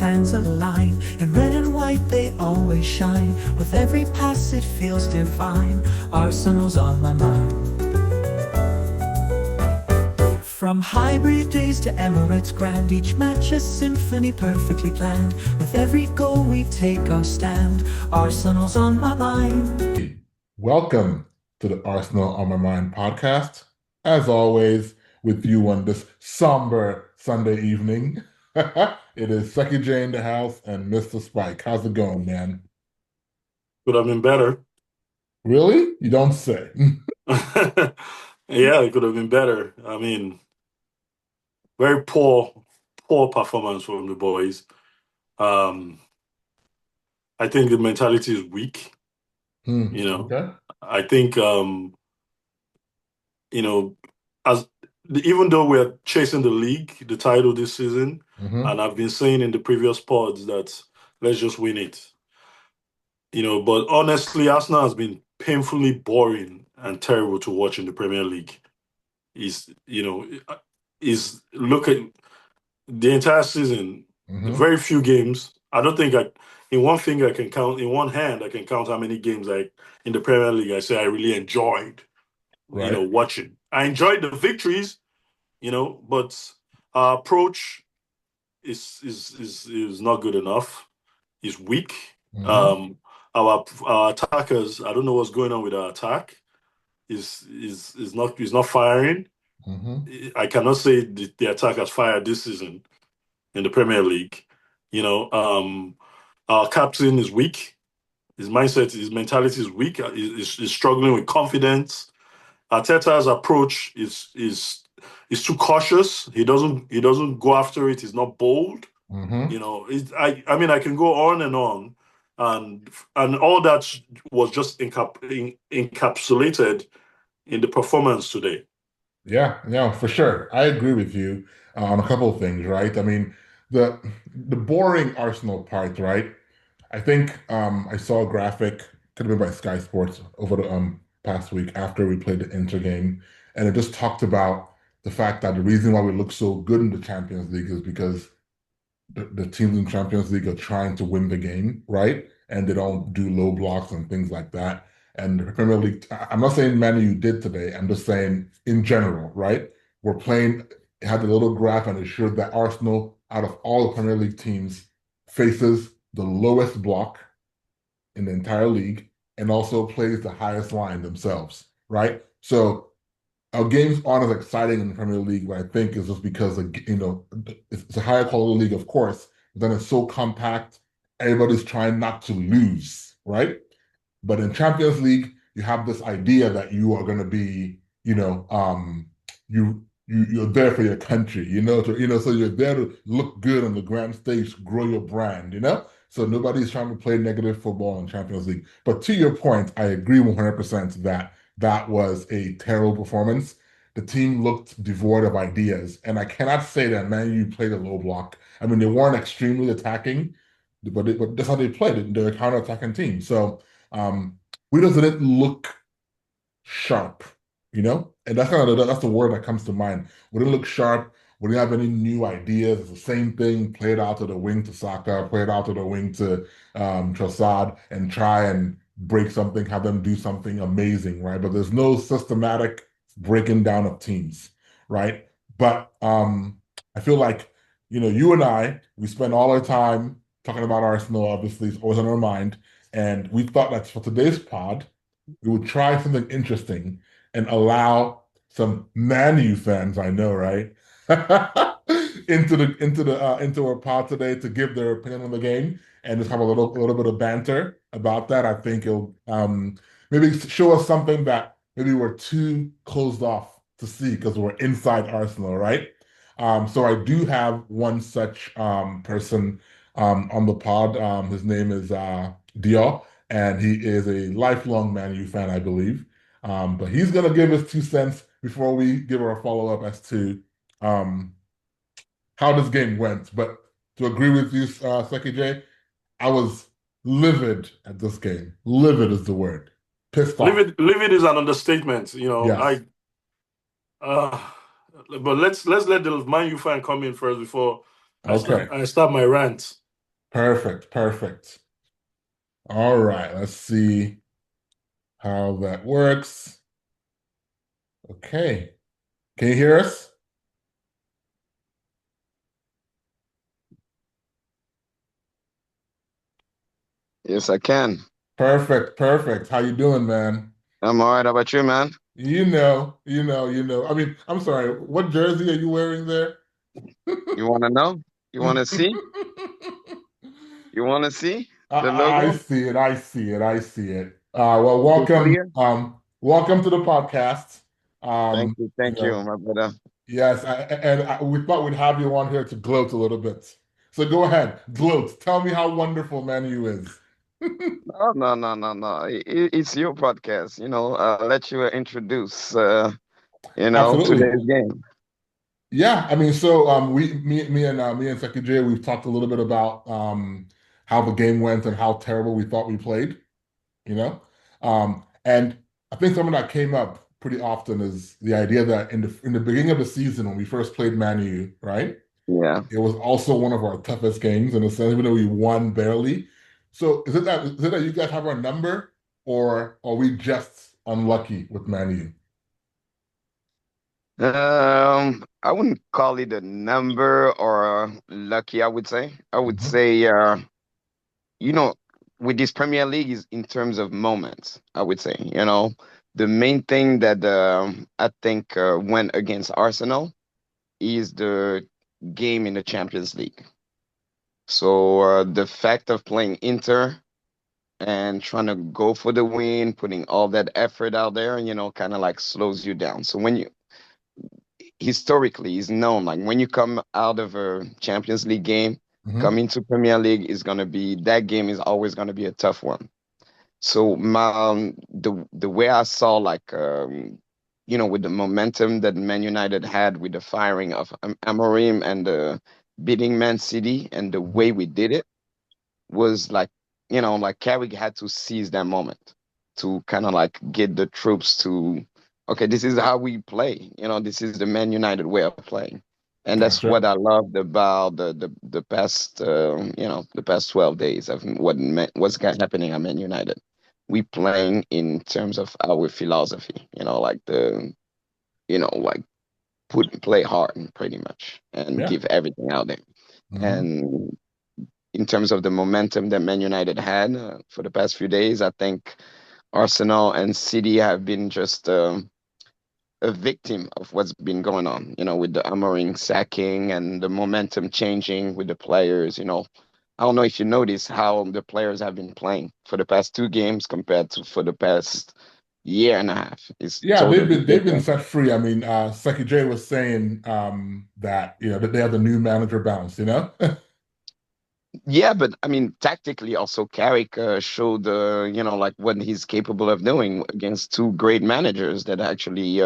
hands align. In red and white they always shine. With every pass it feels divine. Arsenal's on my mind. From hybrid days to Emirates grand, each match a symphony perfectly planned. With every goal we take our stand. Arsenal's on my mind. Welcome to the Arsenal on My Mind podcast. As always, with you on this somber Sunday evening, it is Sekijay in the house and Mr. Spike. How's it going, man? Could have been better. Really? You don't say. Yeah, it could have been better. I mean, very poor performance from the boys. Um, I think the mentality is weak. Okay. I think as even though we're chasing the league, the title this season, and I've been saying in the previous pods that let's just win it. But honestly, Arsenal has been painfully boring and terrible to watch in the Premier League. Look at the entire season, very few games. I don't think in one finger I can count, in one hand I can count how many games in the Premier League I say I really enjoyed, watching. I enjoyed the victories, but our approach is not good enough. It's weak. Our attackers, I don't know what's going on with our attack. Is not firing. I cannot say the attack has fired this season in the Premier League. Our captain is weak. His mindset, his mentality is weak. He's struggling with confidence. Arteta's approach is too cautious. He doesn't go after it. He's not bold. I mean, I can go on and on, and all that was just encapsulated in the performance today. Yeah, for sure. I agree with you on a couple of things, right? I mean, the boring Arsenal part, right? I think I saw a graphic, could have been by Sky Sports over the past week after we played the Inter game, and it just talked about the fact that the reason why we look so good in the Champions League is because the teams in Champions League are trying to win the game, right? And they don't do low blocks and things like that. And the Premier League, I'm not saying Man U did today, I'm just saying in general, right? We're playing, it had a little graph and it showed that Arsenal, out of all the Premier League teams, faces the lowest block in the entire league and also plays the highest line themselves, right? So our games aren't as exciting in the Premier League, but I think is just because it's a higher quality league, of course. But then it's so compact, everybody's trying not to lose, right? But in Champions League, you have this idea that you are going to be, you're there for your country, so you're there to look good on the grand stage, grow your brand, So nobody's trying to play negative football in Champions League. But to your point, I agree 100% that was a terrible performance. The team looked devoid of ideas, and I cannot say that Man U played a low block. I mean, they weren't extremely attacking, but that's how they played. They're a counter-attacking team. So we just didn't look sharp, and that's the word that comes to mind. We didn't look sharp. We didn't have any new ideas. It's the same thing. Play it out to the wing to Saka, play it out to the wing to Trossard, and try and break something, have them do something amazing, right? But there's no systematic breaking down of teams, right? But I feel like, you and I, we spend all our time talking about Arsenal, obviously, it's always on our mind. And we thought that for today's pod, we would try something interesting and allow some Man U fans, I know, right? into our pod today to give their opinion on the game and just have a little bit of banter about that. I think it'll maybe show us something that maybe we're too closed off to see because we're inside Arsenal, right? So I do have one such person on the pod. His name is Dior, and he is a lifelong Man U fan, I believe. But he's gonna give us 2 cents before we give our follow-up as to how this game went. But to agree with you, Sekijay, I was livid at this game. Livid is the word. Pissed off. Livid is an understatement. Yes. But let's let the Man U fan come in first before Okay. I start my rant. Perfect, perfect. All right, let's see how that works. Okay. Can you hear us? Yes, I can. Perfect, perfect. How you doing, man? I'm all right. How about you, man? I mean, I'm sorry, what jersey are you wearing there? You want to know? You want to see? You want to see the I logo? see it. I see it. I see it. Well, Is it welcome. clear? Welcome to the podcast. Thank you. You Thank you, know, my brother. yes, we thought we'd have you on here to gloat a little bit. So go ahead, gloat. Tell me how wonderful Manu is. No, no, no, no, no. It's your podcast. I'll let you introduce, Absolutely. today's game. Yeah, I mean, so me and Sekijay, we've talked a little bit about how the game went and how terrible we thought we played. you know? And I think something that came up pretty often is the idea that in the beginning of the season when we first played Man U, right? Yeah. It was also one of our toughest games in a sense, even though we won barely. So is it that you guys have our number, or are we just unlucky with Man I wouldn't call it a number or lucky, I would say. I would U? say, you know, with this Premier League is in terms of moments, I would say. The main thing that I think went against Arsenal is the game in the Champions League. So the fact of playing Inter and trying to go for the win, putting all that effort out there, kind of like slows you down. So when you historically is known like when you come out of a Champions League game, Hmm. come into Premier League is gonna be that game is always gonna be a tough one. So the way I saw like with the momentum that Man United had with the firing of Amorim and the beating Man City and the Hmm. way we did it was like like Carrick had to seize that moment to kind of like get the troops to okay, this is how we play. This is the Man United way of playing. And that's Gotcha. what I loved about the past the past 12 days of what's happening at Man United. We playing in terms of our philosophy, like like play hard pretty much and Yeah. give everything out there. Hmm. And in terms of the momentum that Man United had for the past few days, I think Arsenal and City have been just a victim of what's been going on, with the Amorim sacking and the momentum changing with the players. I don't know if you notice how the players have been playing for the past two games compared to for the past year and a half. It's Yeah, they've totally been different. set free. I mean, Sekijay was saying that that they have the new manager bounce. Yeah, but I mean, tactically, also Carrick showed, like what he's capable of doing against two great managers that actually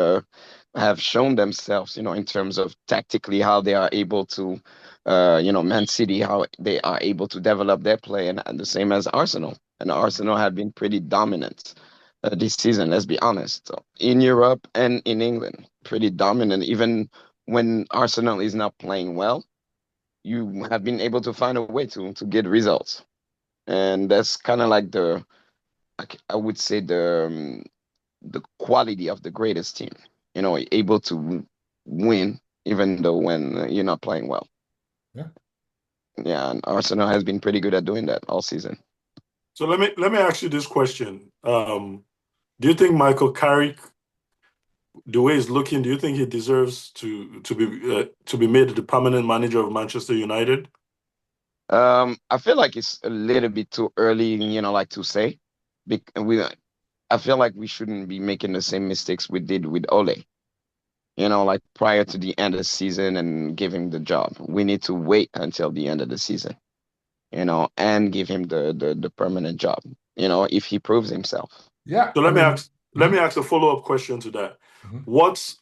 have shown themselves, in terms of tactically how they are able to, Man City, how they are able to develop their play, and the same as Arsenal. And Arsenal have been pretty dominant this season, let's be honest, so, in Europe and in England, pretty dominant, even when Arsenal is not playing well you have been able to find a way to get results, and that's kind of like I would say the quality of the greatest team. Able to win even though when you're not playing well. Yeah. Yeah, and Arsenal has been pretty good at doing that all season. So let me ask you this question. Do you think Michael Carrick, the way he's looking, do you think he deserves to be made the permanent manager of Manchester United? I feel like it's a little bit too early, like to say. I feel like we shouldn't be making the same mistakes we did with Ole. Like prior to the end of the season and give him the job. We need to wait until the end of the season, and give him the permanent job, if he proves himself. Yeah, So I let me mean, ask let me ask a follow-up question to that. mhm. What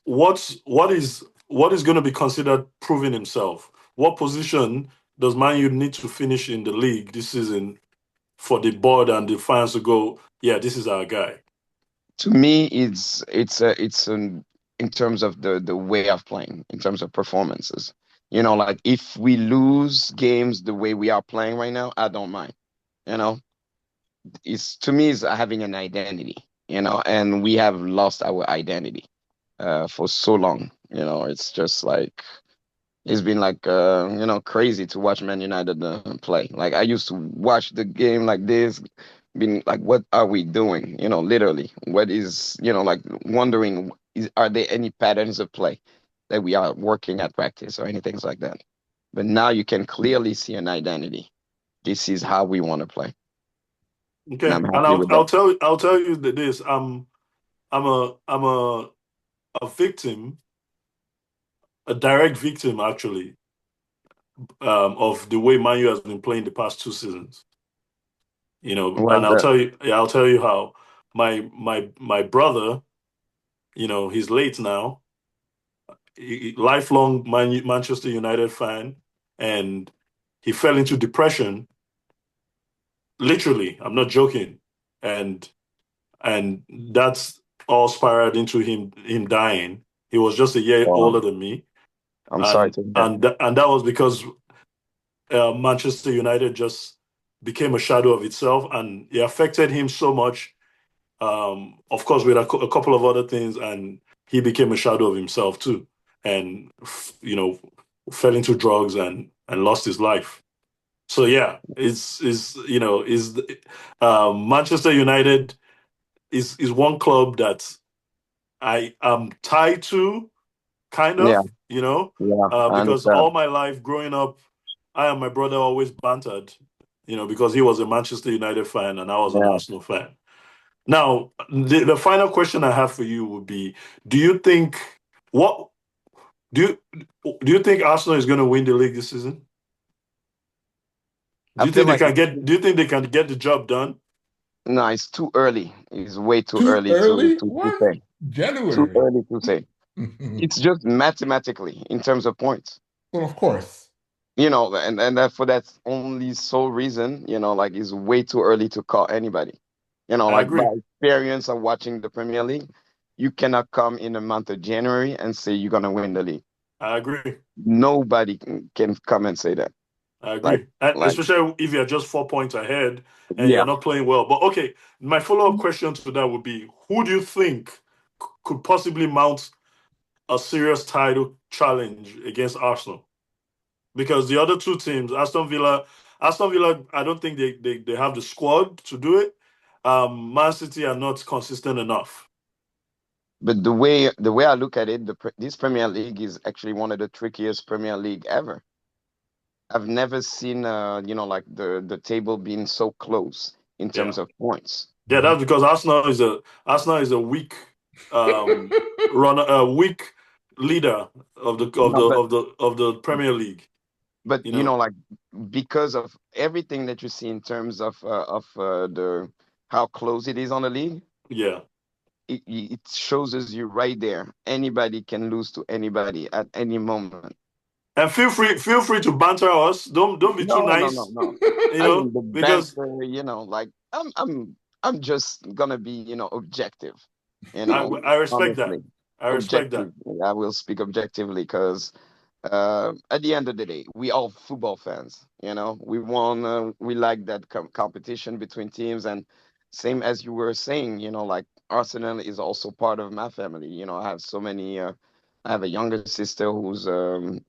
is going to be considered proving himself? What position does Man U need to finish in the league this season for the board and the fans to go, yeah, this is our guy? To me, it's in terms of the way of playing, in terms of performances. You know, like if we lose games the way we are playing right now, I don't mind. You know, it's to me is having an identity. You know, and we have lost our identity for so long. You know, it's just like it's been like you know, crazy to watch Man United play. Like I used to watch the game like this, being like, what are we doing? You know, literally, what is, you know, like wondering, are there any patterns of play that we are working at practice or anything like that? But now you can clearly see an identity. This is how we want to play, and Okay, I'm and happy with that. I'll tell you that this I'm a victim, a direct victim actually, of the way Man U has been playing the past 2 seasons. You know, Why and is that? I'll tell you how. My brother, you know, he's late now. Lifelong Manchester United fan, and he fell into depression. Literally, I'm not joking, and and that's all spiraled into him dying. He was just a year Wow. older than me, I'm sorry to hear. and that was because Manchester United just became a shadow of itself, and it affected him so much. Of course, with a couple of other things, and he became a shadow of himself too, and you know, fell into drugs and lost his life. So yeah, is you know is Manchester United is one club that I am tied to, kind Yeah, of, you know, yeah, I because understand. all my life growing up, I and my brother always bantered, you know, because he was a Manchester United fan and I was an Yeah. Arsenal fan. Now, the final question I have for you would be: Do you think what do do you think Arsenal is going to win the league this season? I Do you feel think they like can get? Do you think they can get the job done? no, it's too early. It's way too Too early early? to What? say. Too January. early to say. It's just mathematically in terms of points. Well, of course. You know, and that for that only sole reason, you know, like it's way too early to call anybody. You know, I like by agree. experience of watching the Premier League, you cannot come in the month of January and say you're gonna win the league. I agree. Nobody can come and say that. I Like, agree. And like, especially if you're just 4 points ahead and yeah. you're not playing well. But okay, my follow-up question to that would be: Who do you think could possibly mount a serious title challenge against Arsenal? Because the other two teams, Aston Villa, I don't think they have the squad to do it. Man City are not consistent enough. But the way I look at it, this Premier League is actually one of the trickiest Premier League ever. I've never seen you know, like the table being so close in Yeah, terms of points. yeah, that's because Arsenal is a weak um runner, a weak leader of No, the Premier League. but You you know, know, like because of everything that you see in terms of the how close it is on the league, yeah. it shows us you right there. Anybody can lose to anybody at any moment. And feel free to banter us. Don't be too No, no, no, nice. no. You I mean know, the because banter, you know, like I'm just gonna be, you know, objective, you know, I respect that. honestly. I respect that. Objective. I will speak objectively because at the end of the day, we all football fans. You know, we want, we like that competition between teams, and same as you were saying, you know, like Arsenal is also part of my family. You know, I have so many. I have a younger sister who's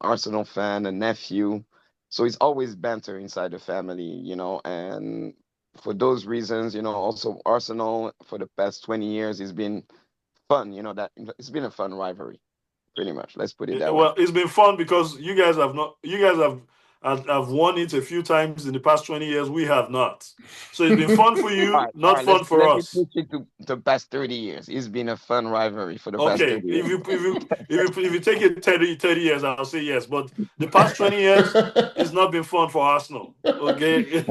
Arsenal fan, a nephew, so it's always banter inside the family. You know, and for those reasons, you know, also Arsenal for the past 20 years has been fun. You know, that it's been a fun rivalry, pretty much. Let's put it that way. Well, it's been fun because you guys have not. You guys have won it a few times in the past 20 years. We have not. So it's been fun for you, All not right. fun for Let me us. push it to the past 30 years. It's been a fun rivalry for the past Okay, 30 years. if you take it 30 years, I'll say yes. But the past 20 years, it's not been fun for Arsenal. Okay.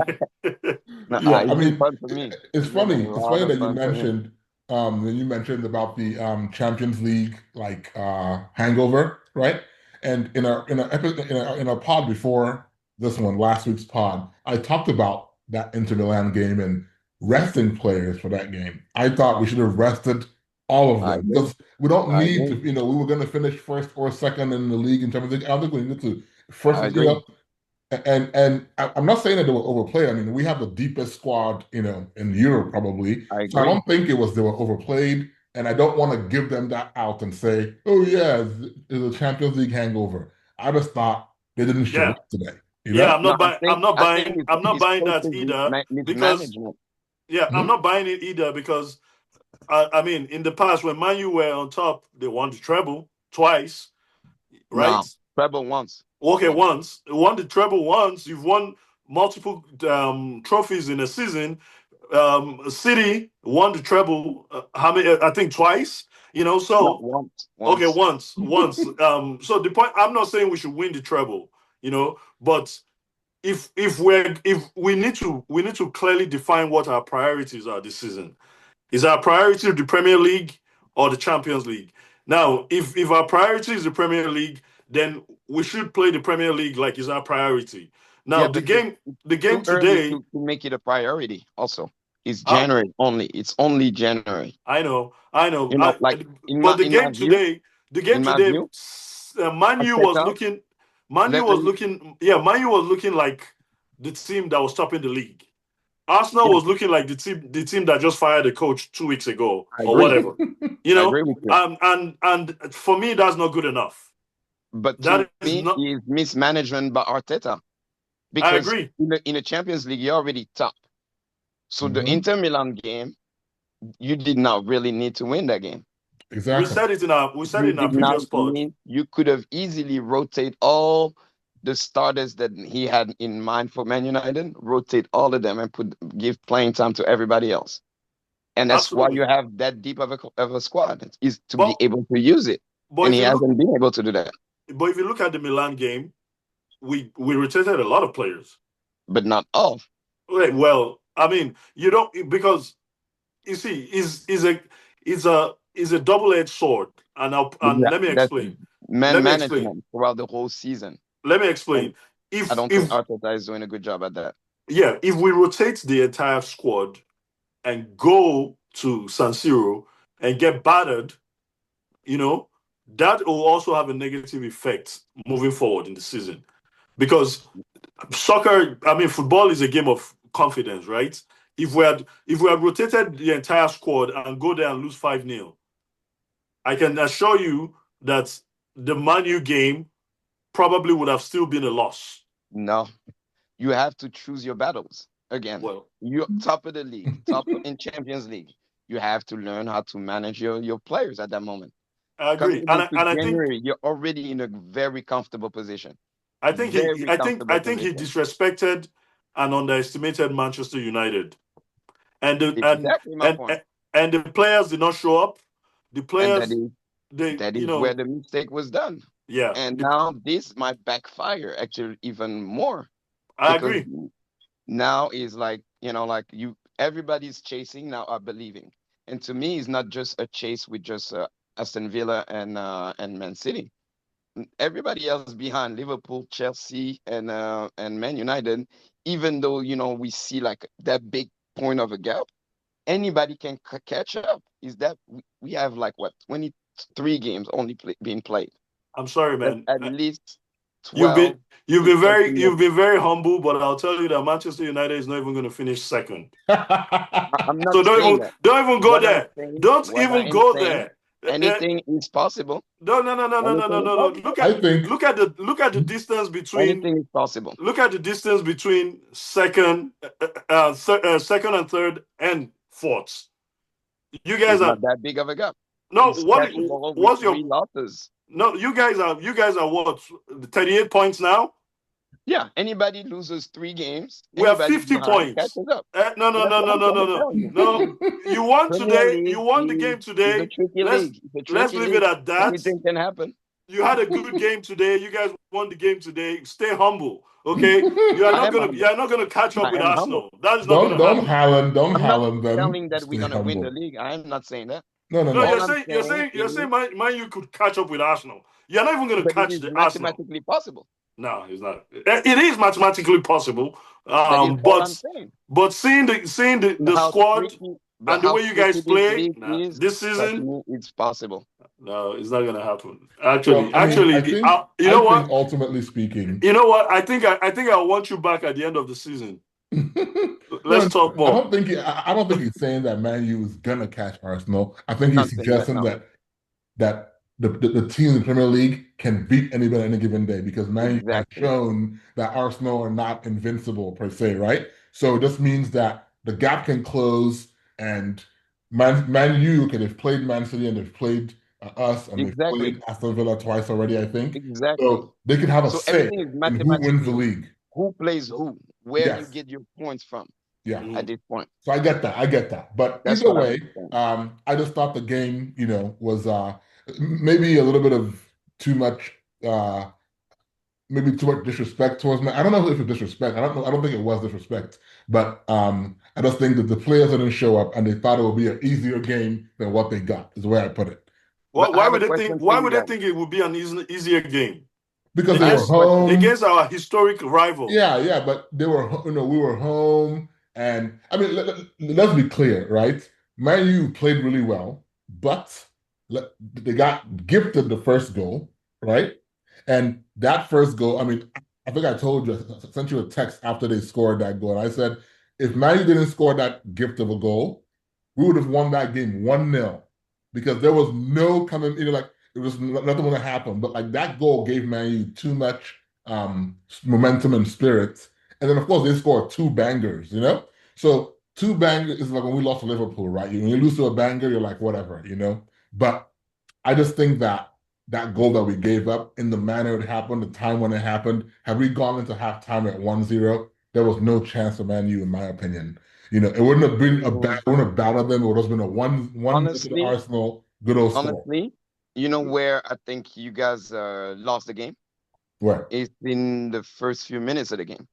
No, Yeah, I it's been mean, fun for me. it's It's been a funny. It's lot funny of that you fun for me. mentioned when you mentioned about the Champions League like hangover, right? And in a pod before this one, last week's pod, I talked about that Inter Milan game and resting players for that game. I thought we should have rested all of I them agree. because we don't I need to, agree. we were going to finish first or second in the league in terms of, I don't think we need to First, I agree. I'm not saying that they were overplayed. I mean, we have the deepest squad, in Europe probably. I So I agree. don't think they were overplayed, and I don't want to give them that out and say, "Oh yeah, it's a Champions League hangover." I just thought they didn't show Yeah, up today. You yeah. know? I'm No, not buying. I'm not I think buying. I'm not it's buying that coaches either because mismanagement. yeah, I'm Mhm. not buying it either because I mean, in the past when Man U were on top, they won the treble twice, right? No, treble once. Okay, Once. once won the treble once. You've won multiple trophies in a season. City won the treble. How many? I think twice. No, So once. okay, Once. once. So the point. I'm not saying we should win the treble. But if we need to clearly define what our priorities are this season. Is our priority the Premier League or the Champions League? Now, if our priority is the Premier League, then we should play the Premier League like it's our priority. Now, Yeah, the but game it's the too game early today, to make it a priority. Also, it's uh, January only. It's only January. I know, Like but the in my game view, today, the game in my today, view, Man U was Arteta. looking, Man U Let, was let me, looking, yeah, Man U was looking like the team that was topping the league. Arsenal yeah, was looking like the team that just fired the coach 2 weeks ago I or agree. whatever. You I know, agree with you. and for me, that's not good enough. But to That is me, not. it's mismanagement by Arteta I because agree. in the Champions League, you're already top. So the Mhm. Inter Milan game, you did not really need to win that game. We Exactly. said it in our we said You it in our did not previous pod. need. You could have easily rotate all the starters that he had in mind for Man United, rotate all of them and give playing time to everybody else. And that's why you Absolutely. have that deep of a squad is to be But able to use it. but And if he you look hasn't been able to do that, but if you look at the Milan game, we rotated a lot of players. but not all. Okay, well, I mean, you don't because you see, is a double-edged sword, and Yeah, let me that's explain. man Let me explain. management throughout the whole season. Let me And explain. I If don't think if Arteta is doing a good job at that. yeah, if we rotate the entire squad and go to San Siro and get battered, you know, that will also have a negative effect moving forward in the season. Because soccer, I mean, football is a game of confidence, right? If we had rotated the entire squad and go there and lose 5-0, I can assure you that the Man U game probably would have still been a loss. No, you have to choose your battles again. Well, You're top of the league, top in Champions League. You have to learn how to manage your players at that moment. I agree. Coming And into I think January, you're already in a very comfortable position. I think he Very I think I comfortable think he position. disrespected and underestimated Manchester United. And the Exactly my point. and the players did not show up. The And players they that is where the mistake was done. yeah, And now this might backfire actually even more I because agree. now is like, like everybody's chasing now are believing. And to me, it's not just a chase with just Aston Villa and Man City. Everybody else behind Liverpool, Chelsea, and Man United, even though we see like that big point of a gap, anybody can catch up. Is that we have like what 23 games only being played. I'm sorry, That's man. at least You've been 12 you've to been 13 very games. you've been very humble, but I'll tell you that Manchester United is not even going to finish second. I'm So not don't saying even that. don't even go What I'm there. saying, Don't what even I'm go saying, there. anything is possible. No, no, no, no, no, no, no, Anything is no, no. possible. Look I at think the distance between Anything is possible. second, second and third and fourth. You guys It's are not that big of a gap. no. It's catchable with What's three your losses. no? You guys are what? 38 points now. Yeah, anybody loses 3 games, We have anybody 50 behind points. catches up. No, no, That's no, what no, I'm no, trying no, to no, tell you. no. You won Premier today. You League won the game is a today. tricky Let's league. It's a let's tricky leave it league. at that. Anything can happen. You had a good game today. You guys won the game today. Stay humble, okay? You are I not am gonna you humble. are not gonna catch up I with am humble. Arsenal. That is not don't gonna happen. don't I'm not Haaland them. telling that we're Stay gonna win the humble. league. I'm not saying that. No, no, No, no. you're All I'm saying you're saying saying you're is, saying man you could catch up with Arsenal. You're not even gonna but it catch is the Arsenal. mathematically possible. No, it's not. It is mathematically possible. That is all I'm But saying. seeing the How squad tricky, but and the how way you guys tricky this play league is, this trust season, me, it's possible. No, it's not gonna happen. Well, I mean, I think you know what? ultimately speaking, You know what? I think I want you back at the end of the season. no, Let's talk I more. don't think I don't think he's saying that Man U is gonna catch Arsenal. I think I'm he's not saying that, suggesting no. that the team in the Premier League can beat anybody on any given day because Man U has Exactly. shown that Arsenal are not invincible per se, right? So this means that the gap can close and Man U, okay, they've played Man City and they've played us and they've Exactly. played Aston Villa twice already, I think. Exactly. So they can have a So say everything is in who wins the mathematically league. who plays who, where you Yes, get your points from yeah. Mhm. at this point. So I get that. I get that. But That's either what I'm way, saying. I just thought the game, was maybe a little bit of too much maybe too much disrespect towards me. I don't know if it's disrespect. I don't know. I don't think it was disrespect. But I just think that the players didn't show up and they thought it would be an easier game than what they got, is the way I put it. But I Why have a would they think? question for Why you would they guys. think it would be an easier game Because they I have were a against question. home. our historic rival? Yeah, but they were, we were home, and I mean, let's be clear, right? Man U played really well, but they got gifted the first goal, right? And that first goal, I mean, I think I told you, I sent you a text after they scored that goal. I said, if Man U didn't score that gift of a goal, we would have won that game 1-0 because there was no coming, like it was nothing would have happened. But like that goal gave Man U too much momentum and spirit. And then, of course, they scored two bangers. So two bangers is like when we lost to Liverpool, right? When you lose to a banger, you're like, whatever. But I just think that that goal that we gave up in the manner it happened, the time when it happened, had we gone into halftime at 1-0, there was no chance for Man U, in my opinion. It wouldn't have been wouldn't have battered them. It would have been a one to the Honestly, Arsenal, good old score. honestly, you know where I think you guys lost the game? Where? It's in the first few minutes of the game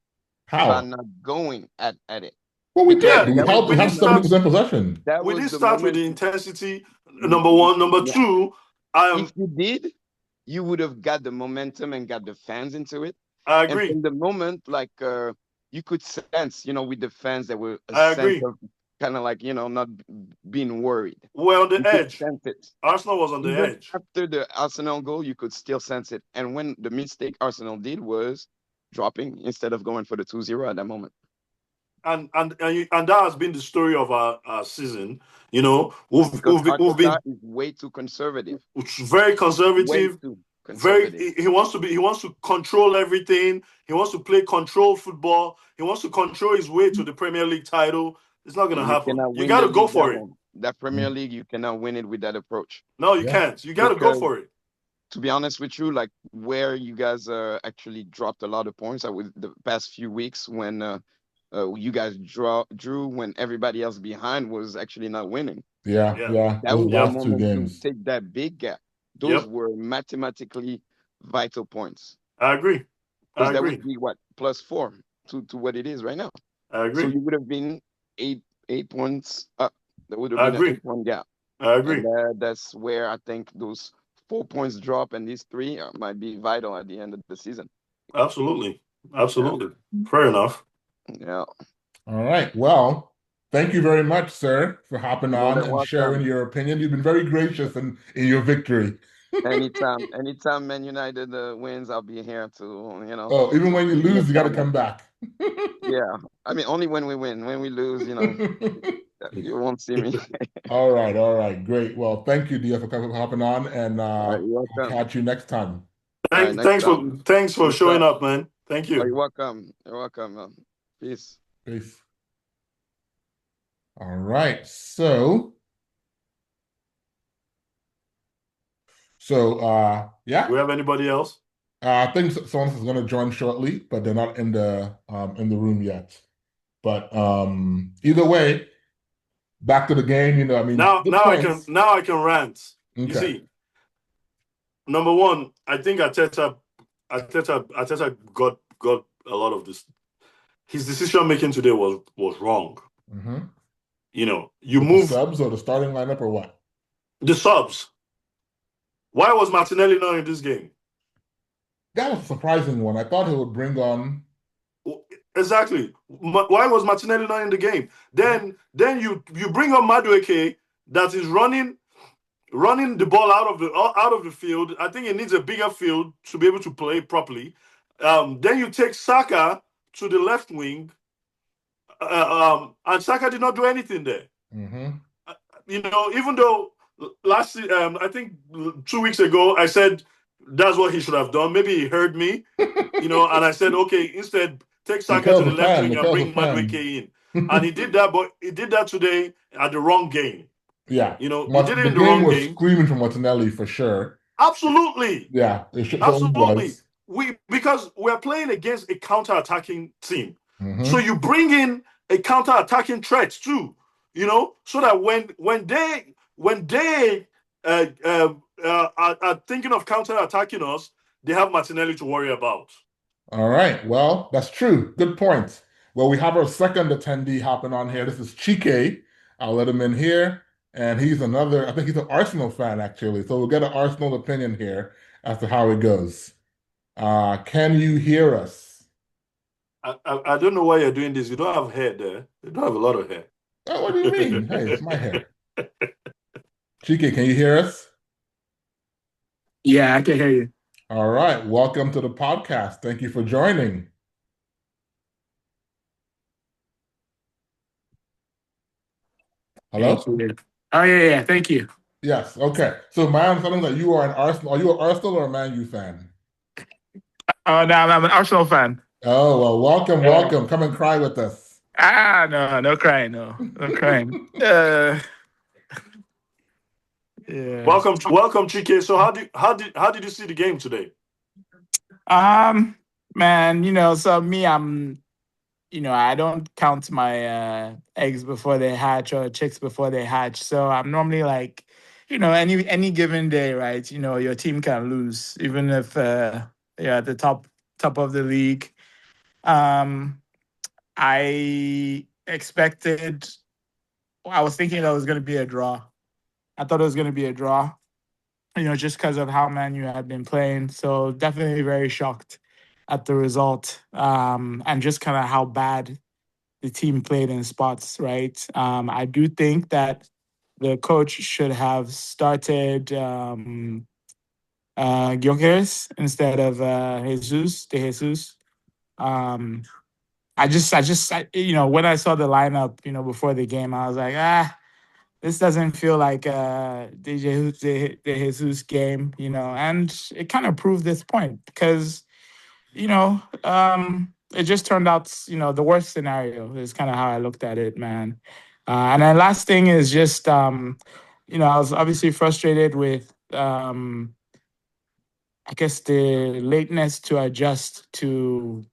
by How? not going at it. Well, we Because did. Yeah, We that was held the we had moment. 70% possession. That we was didn't the start with moment. the intensity. Number one, number Yeah. two. I If you did, you would have got the momentum and got the fans into it. And agree. from the moment, like you could sense, with the fans, there were a I sense agree. of kind of like, not being worried. We're on the You could edge. sense it. Arsenal was on the Even edge. after the Arsenal goal, you could still sense it. And when the mistake Arsenal did was dropping instead of going for the 2-0 at that moment. And that has been the story of our season. We've Because we've Arteta been is way too conservative. very Way conservative. too Very, conservative. he wants to control everything. He wants to play control football. He wants to control his way to the Premier League title. It's not gonna And you happen. cannot You win got the to go league at for it. home. That Premier League, you cannot win it with that approach. No, you Yeah. can't. You got to go Because for it. to be honest with you, like where you guys actually dropped a lot of points with the past few weeks when you guys drew when everybody else behind was actually not winning. Yeah, Yeah. yeah. That Those was the Yep. last two moment to games. take that big gap. Those Yep. were mathematically vital points I agree. I because that would agree. be what +4 to what it is right now. I So agree. you would have been eight points up. That would have I been an agree. 8-point gap. I And agree. that's where I think those 4 points drop and these three might be vital at the end of the season. Absolutely. Yeah. Absolutely. Fair enough. Yeah. All right. Well, thank you very much, sir, for hopping More on than and sharing welcome. your opinion. You've been very gracious in your victory. Anytime Man United wins, I'll be here to. Oh, even when you lose, you got to come back. Yeah. I mean, only when we win. When we lose, you won't see me. All right, all right, great. Well, thank you, Dia, for hopping on, and All right, you're I'll welcome. catch you next time. All right, next time. Thanks for Peace showing out. up, man. Thank Oh, you. you're welcome. You're welcome. Peace. Peace. All right, so yeah, Do we have anybody else? I think someone is going to join shortly, but they're not in the room yet. But either way, back to the game. I mean, Now good points. I can rant. You Okay. see, number one, I think Arteta got a lot of this. His decision making today was wrong. Mm-hmm. You With move the subs or the starting lineup or what? the subs. Why was Martinelli not in this game? That was a surprising one. I thought he would bring on. Exactly. Why was Martinelli not in the game? Then you bring up Madueke that is running running the ball out of the field. I think it needs a bigger field to be able to play properly. Then you take Saka to the left wing, and Saka did not do anything there. Mm-hmm. Even though I think 2 weeks ago, I said that's what he should have done. Maybe he heard me, and I said, okay, instead take Saka to the left wing and bring Madueke in. And he did that, but he did that today at the wrong game. Yeah. He did it in the game wrong was game. Screaming for Martinelli for sure. Absolutely. Yeah, it absolutely. Was. Because we're playing against a counter-attacking team. Mm-hmm. So you bring in a counter-attacking threat too, so that when they are thinking of counter-attacking us, they have Martinelli to worry about. All right. Well, that's true. Good point. Well, we have our second attendee hopping on here. This is Chike. I'll let him in here. And he's I think he's an Arsenal fan, actually. So we'll get an Arsenal opinion here as to how it goes. Can you hear us? I don't know why you're doing this. You don't have hair there. You don't have a lot of hair. Oh, what do you mean? Hey, it's my hair. Chike, can you hear us? Yeah, I can hear you. All right. Welcome to the podcast. Thank you for joining. Hello? Oh, yeah. Thank you. Yes. Okay. So my understanding is that you are an Arsenal. Are you an Arsenal or a Man U fan? Oh, no, I'm an Arsenal fan. Oh, well, welcome. Come and cry with us. No crying, no crying. Yeah. Welcome, Chike. So how did you see the game today? Man, so me, I don't count my eggs before they hatch or chicks before they hatch. So I'm normally like, any given day, right? Your team can lose, even if you're at the top of the league. I was thinking that it was going to be a draw. I thought it was going to be a draw, just because of how Man U had been playing. So definitely very shocked at the result, and just kind of how bad the team played in spots, right? I do think that the coach should have started Gyökeres instead of De Jesus. When I saw the lineup, before the game, I was like, this doesn't feel like De Jesus game, and it kind of proved this point because, it just turned out, the worst scenario is kind of how I looked at it, man. And then last thing is just, I was obviously frustrated with, I guess, the lateness to adjust to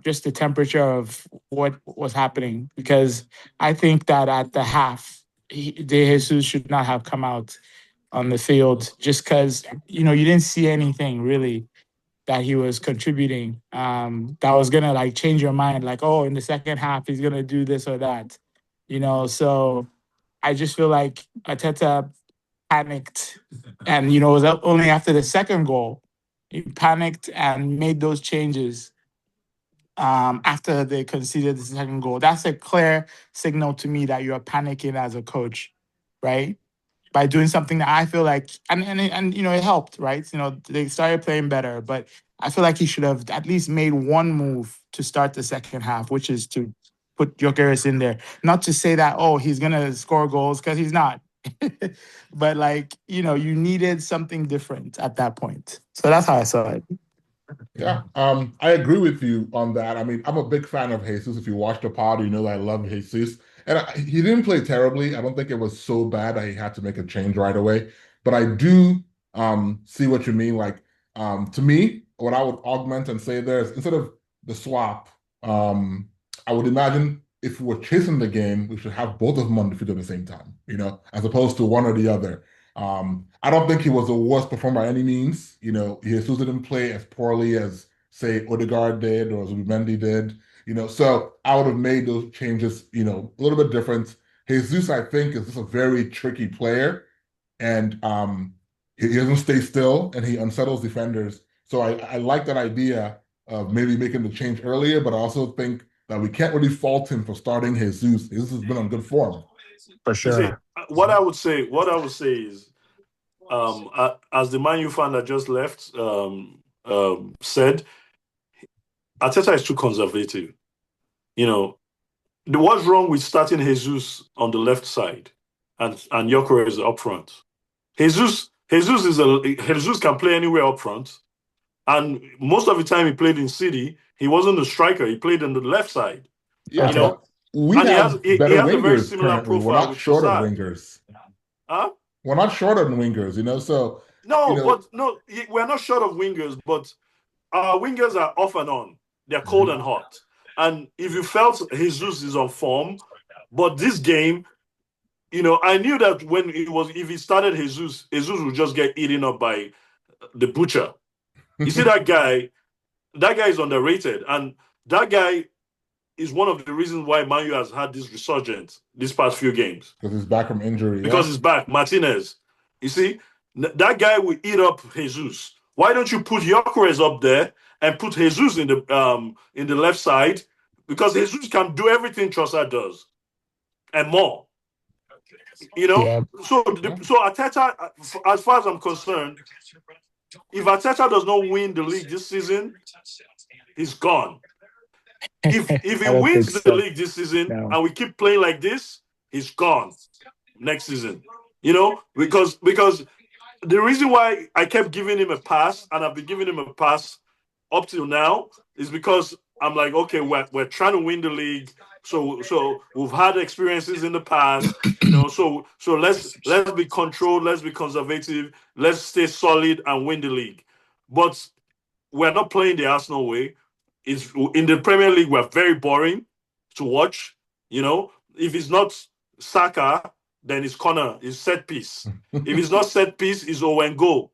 just the temperature of what was happening, because I think that at the half, De Jesus should not have come out on the field just because, you didn't see anything really that he was contributing that was going to like change your mind. Like, oh, in the second half, he's going to do this or that, So I just feel like Arteta panicked, and, it was only after the second goal, he panicked and made those changes after they conceded the second goal. That's a clear signal to me that you are panicking as a coach, right? By doing something that I feel like, and it helped, right? They started playing better, but I feel like he should have at least made one move to start the second half, which is to put Gyökeres in there. Not to say that, oh, he's going to score goals, because he's not. But you needed something different at that point. So that's how I saw it. Yeah, I agree with you on that. I mean, I'm a big fan of Jesus. If you watch the pod, you know that I love Jesus. And he didn't play terribly. I don't think it was so bad that he had to make a change right away. But I do see what you mean. Like, to me, what I would augment and say there is, instead of the swap, I would imagine if we were chasing the game, we should have both of them on the field at the same time, as opposed to one or the other. I don't think he was the worst performer by any means. Jesus didn't play as poorly as, say, Odegaard did or Zubimendi did. So I would have made those changes, a little bit different. Jesus, I think, is just a very tricky player, and he doesn't stay still and he unsettles defenders. So I like that idea of maybe making the change earlier, but I also think that we can't really fault him for starting Jesus. Jesus has been on good form. For sure. What I would say is as the Man U fan that just left said, Arteta is too conservative. What's wrong with starting Jesus on the left side and Gyökeres up front? Jesus can play anywhere up front, and most of the time he played in City, he wasn't a striker. He played on the left side. Yeah, Okay. but we And have he better has a very wingers similar currently. We're profile not with short of Trossard. wingers. Huh? We're not short on wingers, so we're not short of wingers, but our wingers are off and on. They're cold and hot. And if you felt Jesus is on form, but this game, I knew that if he started Jesus would just get eaten up by the butcher. You see that guy is underrated, and that guy is one of the reasons why Man U has had this resurgence these past few games. Because he's back from injury. Because he's back, Martinez. You see, that guy will eat up Jesus. Why don't you put Gyökeres up there and put Jesus in the left side? Because Jesus can do everything Trossard does and more. Yeah. So Arteta, as far as I'm concerned, if Arteta does not win the league this season, he's gone. If he wins the league this season and we keep playing like this, he's gone next season. Because the reason why I kept giving him a pass, and I've been giving him a pass up till now, is because I'm like, okay, we're trying to win the league. So we've had experiences in the past, so let's be controlled, let's be conservative, let's stay solid and win the league. But we're not playing the Arsenal way. It's in the Premier League, we're very boring to watch. If it's not Saka, then it's corner, it's set piece. If it's not set piece, it's own goal.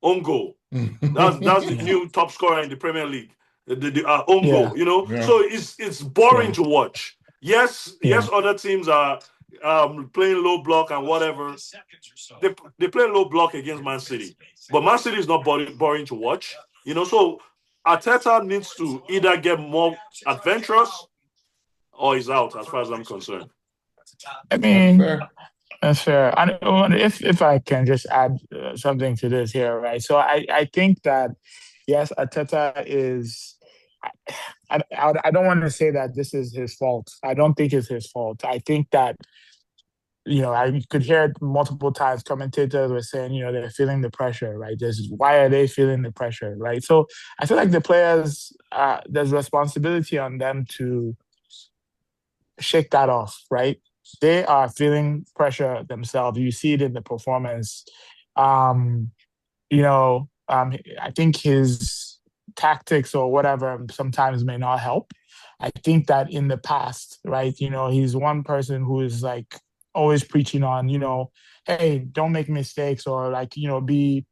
That's the new top scorer in the Premier League. The own goal, Yeah. So it's boring to watch. Yes, other teams are playing low block and whatever. They play low block against Man City, but Man City is not boring to watch. So Arteta needs to either get more adventurous or he's out, as far as I'm concerned. I mean, That's fair. that's fair. And if I can just add something to this here, right? So I think that yes, Arteta is. I don't want to say that this is his fault. I don't think it's his fault. I think that I could hear it multiple times. Commentators were saying, they're feeling the pressure, right? Why are they feeling the pressure, right? So I feel like the players, there's responsibility on them to shake that off, right? They are feeling pressure themselves. You see it in the performance. I think his tactics or whatever sometimes may not help. I think that in the past, right, he's one person who is like always preaching on, hey, don't make mistakes, or like, be,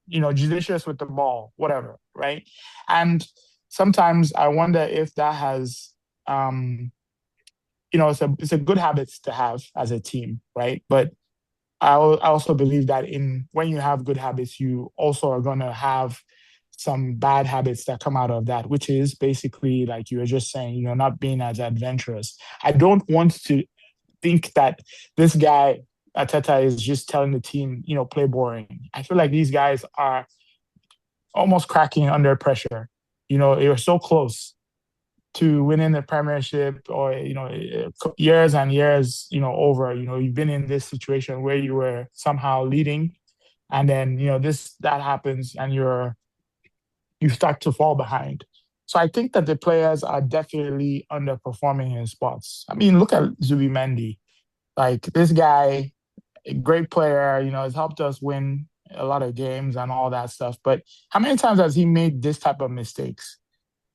judicious with the ball, whatever, right? And sometimes I wonder if that has, it's a good habit to have as a team, right? But I also believe that when you have good habits, you also are going to have some bad habits that come out of that, which is basically, like you were just saying, not being as adventurous. I don't want to think that this guy, Arteta, is just telling the team, play boring. I feel like these guys are almost cracking under pressure. You're so close to winning the Premiership, or years and years over. You've been in this situation where you were somehow leading, and then that happens, and you start to fall behind. So I think that the players are definitely underperforming in spots. I mean, look at Zubimendi. Like, this guy, a great player, has helped us win a lot of games and all that stuff. But how many times has he made this type of mistakes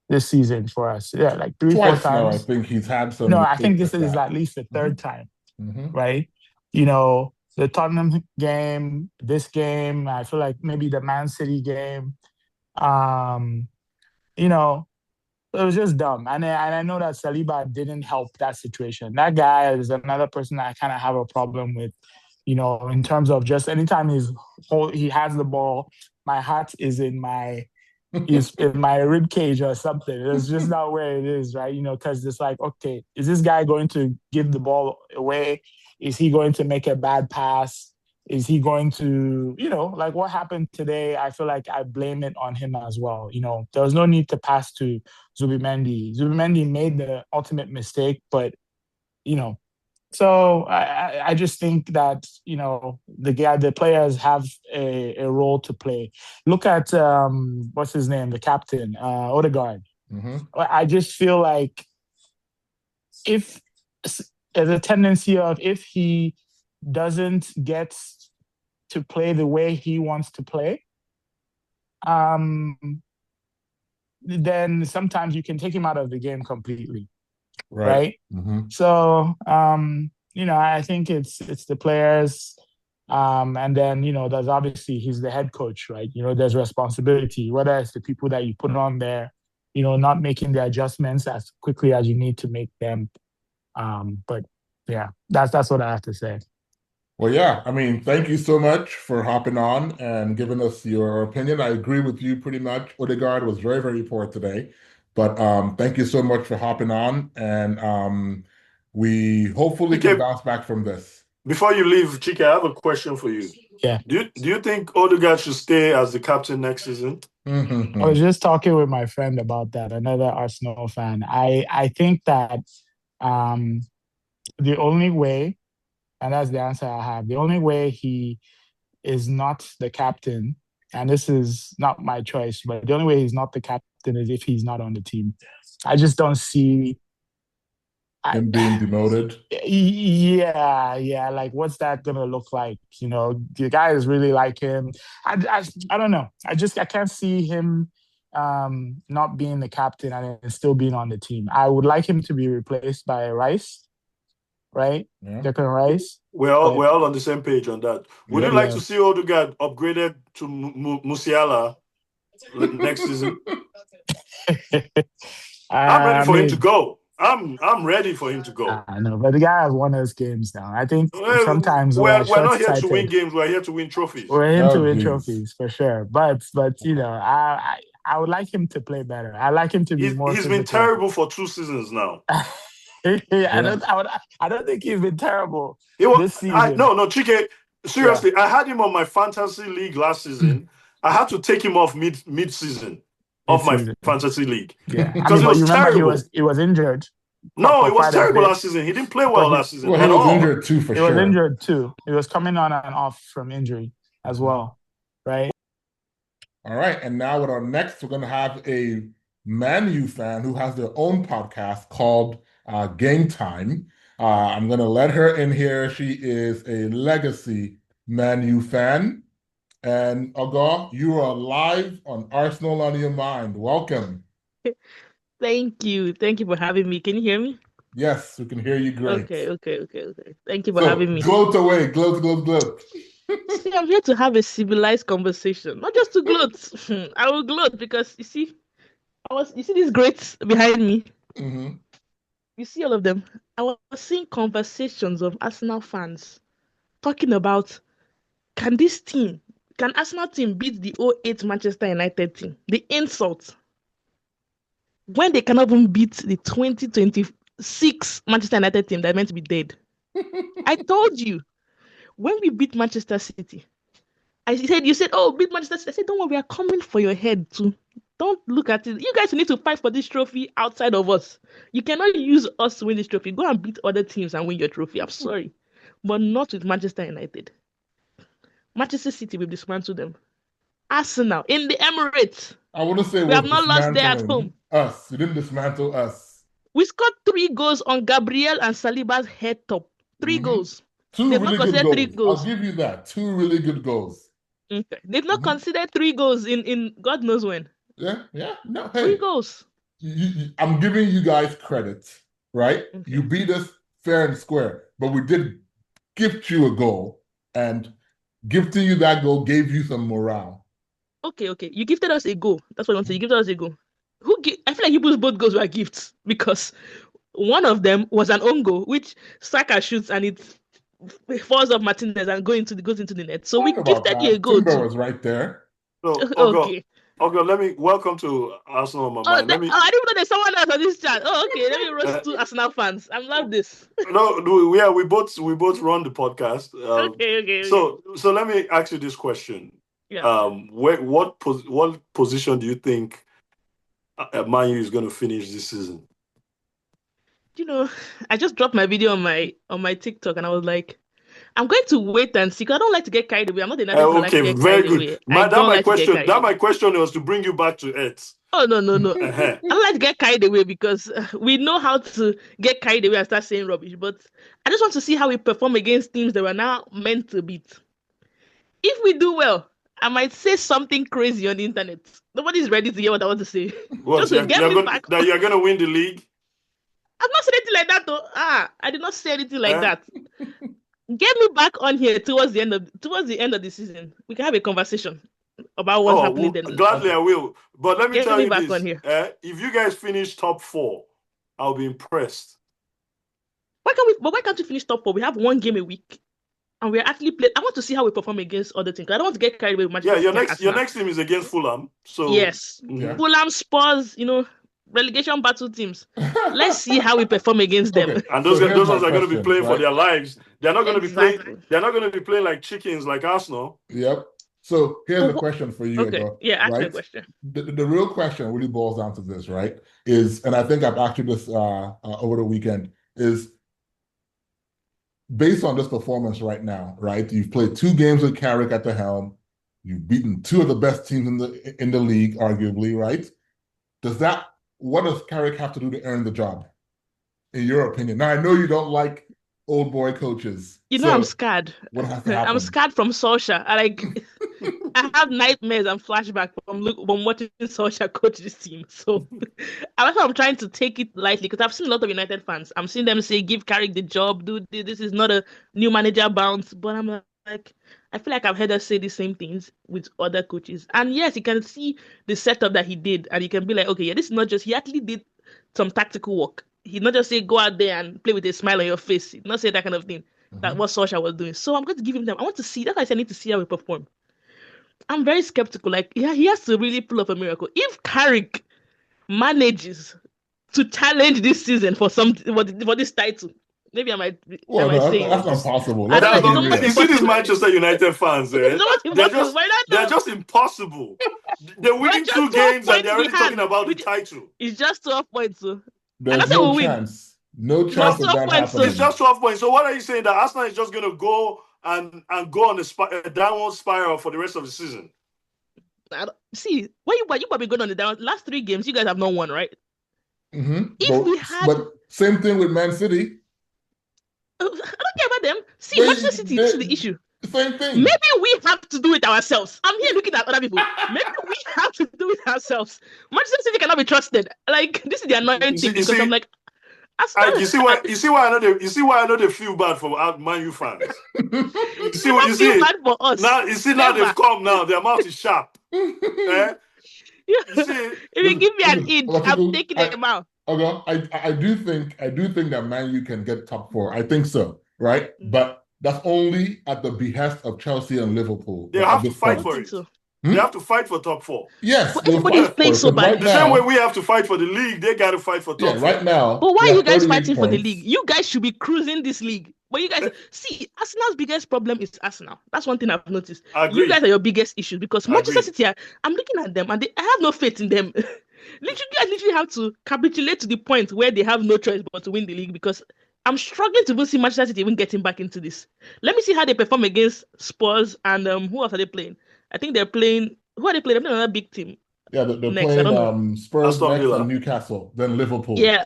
this season for us? Yeah, like 3-4 Twice times. now, I think he's had some. No, I think this like is that. at least the third time, Mhm. right? The Tottenham game, this game, I feel like maybe the Man City game. It was just dumb. And I know that Saliba didn't help that situation. That guy is another person that I kind of have a problem with, in terms of just anytime he has the ball, my heart is in my rib cage or something. It's just not where it is, right? Because it's like, okay, is this guy going to give the ball away? Is he going to make a bad pass? Is he going to, like what happened today? I feel like I blame it on him as well. There was no need to pass to Zubimendi. Zubimendi made the ultimate mistake, but, so I just think that, the players have a role to play. Look at, what's his name? The captain, Odegaard. Mm-hmm. I just feel like if there's a tendency of if he doesn't get to play the way he wants to play, then sometimes you can take him out of the game completely, right? Mm-hmm. So, I think it's the players, and then there's obviously he's the head coach, right? There's responsibility, whether it's the people that you put on there, not making the adjustments as quickly as you need to make them. But yeah, that's what I have to say. Well, yeah, I mean, thank you so much for hopping on and giving us your opinion. I agree with you pretty much. Odegaard was very, very poor today. But thank you so much for hopping on. And we hopefully can bounce back from this. Before you leave, Chike, I have a question for you. Yeah. Do you think Odegaard should stay as the captain next season? Mm-hmm. I was just talking with my friend about that, another Arsenal fan. I think that the only way, and that's the answer I have, the only way he is not the captain, and this is not my choice, but the only way he's not the captain is if he's not on the team. I just don't see him being demoted. Yeah. Like, what's that gonna look like? The guys really like him. I don't know. I can't see him not being the captain and still being on the team. I would like him to be replaced by Rice, right? Yeah. Declan Rice. We're all on the same page on that. Would you like to see Odegaard upgraded to Musiala next season? I'm ready for him to go. I'm ready for him to go. I know, but the guy has won us games now. I think sometimes we're not here to win games. We're here to win trophies. We're here to win trophies for sure. But I would like him to play better. I like him to be more. He's been terrible for 2 seasons now. I don't think he's been terrible this season. No, Chike. Seriously, I had him on my fantasy league last season. I had to take him off mid-season of my fantasy league. Yeah, because he was terrible. He was injured. No, it was terrible last season. He didn't play well last season. Well, he was injured too, for sure. He was injured too. He was coming on and off from injury as well, right? All right, and now with our next, we're going to have a Man U fan who has their own podcast called Game Time. I'm going to let her in here. She is a legacy Man U fan. And Ogo, you are live on Arsenal on Your Mind. Welcome. Thank you. Thank you for having me. Can you hear me? Yes, we can hear you great. Okay. Thank you for having me. Gloat away. Gloat. See, I'm here to have a civilized conversation, not just to gloat. I will gloat because you see these greats behind me. Mm-hmm. You see all of them. I was seeing conversations of Arsenal fans talking about can Arsenal team beat the 2008 Manchester United team? The insult. When they cannot even beat the 2026 Manchester United team that meant to be dead. I told you, when we beat Manchester City, you said, oh, beat Manchester City. I said, don't worry, we are coming for your head too. Don't look at it. You guys need to fight for this trophy outside of us. You cannot use us to win this trophy. Go and beat other teams and win your trophy. I'm sorry. But not with Manchester United. Manchester City, we've dismantled them. Arsenal, in the Emirates. I wouldn't say we have not lost there at home. Us. You didn't dismantle us. We scored 3 goals on Gabriel and Saliba's head top. 3 goals. 2 They've really not considered good 3 goals. I'll give you that. 2 really good goals. Okay. They've not considered 3 goals in God knows when. Yeah. No, hey. 3 goals. I'm giving you guys credit, right? Okay. You beat us fair and square, but we did gift you a goal, and gifting you that goal gave you some morale. Okay. You gifted us a goal. That's what I want to say. You gifted us a goal. I feel like Hebrews both goals were gifts because one of them was an own goal, which Saka shoots and it falls off Martinez and goes into the net. So we gifted you a goal. Timber was right there. So, okay. Okay, welcome to Arsenal, my Oh, man. I didn't know there's someone else on this chat. Oh, okay. Let me roast two Arsenal fans. I love this. we both run the podcast. Okay. So let me ask you this question. Yeah. What position do you think Man U is going to finish this season? I just dropped my video on my TikTok, and I was like, I'm going to wait and see, because I don't like to get carried away. I'm not the type who like to get very carried good. away. My question Away. was to bring you back to earth. Oh, no. I don't like to get carried away, because we know how to get carried away and start saying rubbish. But I just want to see how we perform against teams that we're now meant to beat. If we do well, I might say something crazy on the internet. Nobody's ready to hear what I want to say. What, you're going to win the league? I've not said anything like that, though. I did not say anything like that. Get me back on here towards the end of the season. We can have a conversation about what's happening then. Gladly, I will. But let me tell you back this: on here. if you guys finish top 4, I'll be impressed. Why can't we finish top 4? We have one game a week, and we're actually playing. I want to see how we perform against other teams. I don't want to get carried away with Manchester. Yeah, your next team is against Fulham. So yes, Fulham, Spurs, relegation battle teams. Let's see how we perform against them. Okay. And those ones are going to be playing for their lives. They're not going to be playing. They're not going to be playing like chickens like Arsenal. Yep. So here's the question for you. Okay. Ask me a question. The real question really boils down to this, right? And I think I've asked you this over the weekend, is based on this performance right now, right? You've played 2 games with Carrick at the helm. You've beaten 2 of the best teams in the league, arguably, right? What does Carrick have to do to earn the job, in your opinion? Now, I know you don't like old boy coaches. I'm scared. What has to happen? I'm scared from Solskjaer. I have nightmares and flashbacks from watching Solskjaer coach this team. So I'm trying to take it lightly, because I've seen a lot of United fans. I'm seeing them say, give Carrick the job, dude. This is not a new manager bounce. But I'm like, I feel like I've heard us say the same things with other coaches. And yes, you can see the setup that he did, and you can be like, okay, yeah, this is not just, he actually did some tactical work. He not just say, go out there and play with a smile on your face. He did not say that kind of thing. That's what Solskjaer was doing. So I'm going to give him time. I want to see. That's why I said I need to see how we perform. I'm very skeptical. Like, yeah, he has to really pull off a miracle. If Carrick manages to challenge this season for this title, maybe I might. That's not possible. You see these Manchester United fans, they're just impossible. They're winning 2 games and they're already talking about the title. It's just 12 points. So. There's no chance. No chance of that happening. It's just 12 points. So what are you saying, that Arsenal is just going to go and go on a downward spiral for the rest of the season? See, you probably going on the down. Last 3 games, you guys have not won, right? But same thing with Man City. I don't care about them. See, Manchester City, this is the issue. Same thing. Maybe we have to do it ourselves. I'm here looking at other people. Maybe we have to do it ourselves. Manchester City cannot be trusted. Like, this is the annoying thing, because I'm like, you see why I know they feel bad for Man U fans. You see what you see? Bad for us. Now they've come now. Their mouth is sharp. You see, if you give me an inch, I'm taking them out. Okay, I do think that Man U can get top 4. I think so, right? But that's only at the behest of Chelsea and Liverpool. They have to fight for it. They have to fight for top 4. Yes, everybody's playing so bad. The same way we have to fight for the league, they got to fight for top 4. Right now. But why are you guys fighting for the league? You guys should be cruising this league. But you guys see, Arsenal's biggest problem is Arsenal. That's one thing I've noticed. You guys are your biggest issue, because Manchester City, I'm looking at them and I have no faith in them. literally have to capitulate to the point where they have no choice but to win the league, because I'm struggling to even see Manchester City even getting back into this. Let me see how they perform against Spurs and who else are they playing? I think they're playing. Who are they playing? They're playing another big team. Yeah, they're playing Spurs next and Newcastle, then Liverpool. Yeah.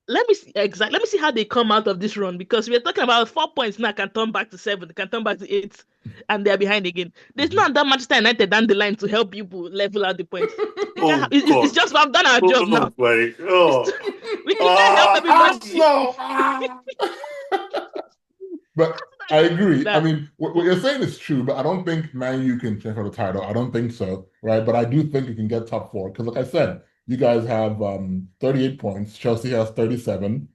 Let me see how they come out of this run, because we're talking about 4 points now, can turn back to 7, can turn back to 8, and they're behind again. There's not that Manchester United down the line to help people level out the points. It's just we've done our job now. We can't help everybody. But I agree. I mean, what you're saying is true, but I don't think Man U can check for the title. I don't think so, right? But I do think you can get top 4, because, like I said, you guys have 38 points. Chelsea has 37,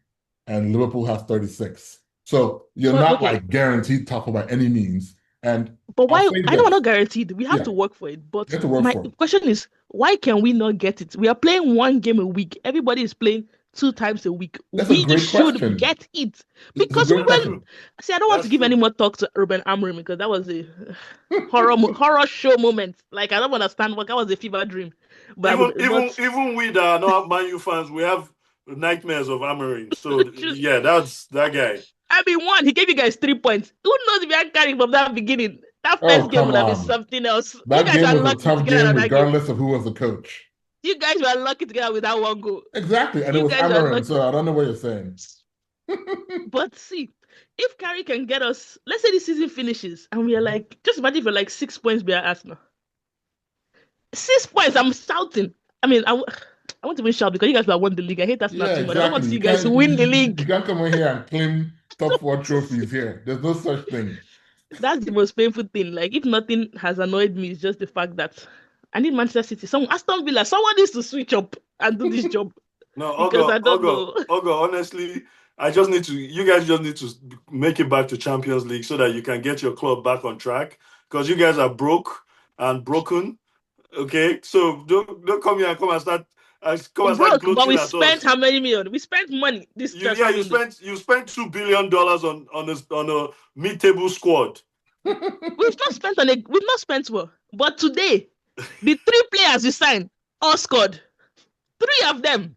and Liverpool has 36. So you're not like guaranteed top 4 by any means. And But I'll why? say I know we're this. not guaranteed. We have Yeah, to work for it. you But have to work my for it. question is, why can we not get it? We are playing one game a week. Everybody is playing 2 times a week. That's a We great should question. get it It's a because great we went. question. See, I don't want to That's give any true. more talk to Urban Amorim because that was a horror show moment. Like I don't understand what that was a fever dream. But Even we that are not Man U fans, we have nightmares of Amarin. So yeah, that's that guy. I mean, one, he gave you guys 3 points. Who knows if you had carrying from that beginning? That Oh, first game come would have been on. something else. You That guys game are was a lucky to tough get out game of that game. regardless of who was the coach. You guys were lucky to get out with that one goal. Exactly. And it You was guys were Amarin, lucky. so I don't know what you're saying. But see, if Carrie can get us, let's say the season finishes and we are like, just imagine if we're like 6 points behind Arsenal. 6 points, I'm shouting. I mean, I want to win shout because you guys have won the league. I hate Arsenal Yeah, too much. I don't want to exactly. see you guys win the league. You can't come in here and claim top 4 trophies here. There's no such thing. That's the most painful thing. Like, if nothing has annoyed me, it's just the fact that I need Manchester City. Aston Villa, someone needs to switch up and do this job. No, Because I don't know. Ogo, honestly, you guys just need to make it back to Champions League so that you can get your club back on track. Because you guys are broke and broken. Okay, so don't come here and come and start Broke, gloating but we at spent us. how many million? We spent money this transfer window. You spent $2 billion on a mid-table squad. We've not spent well. But today, the 3 players we signed all scored. 3 of them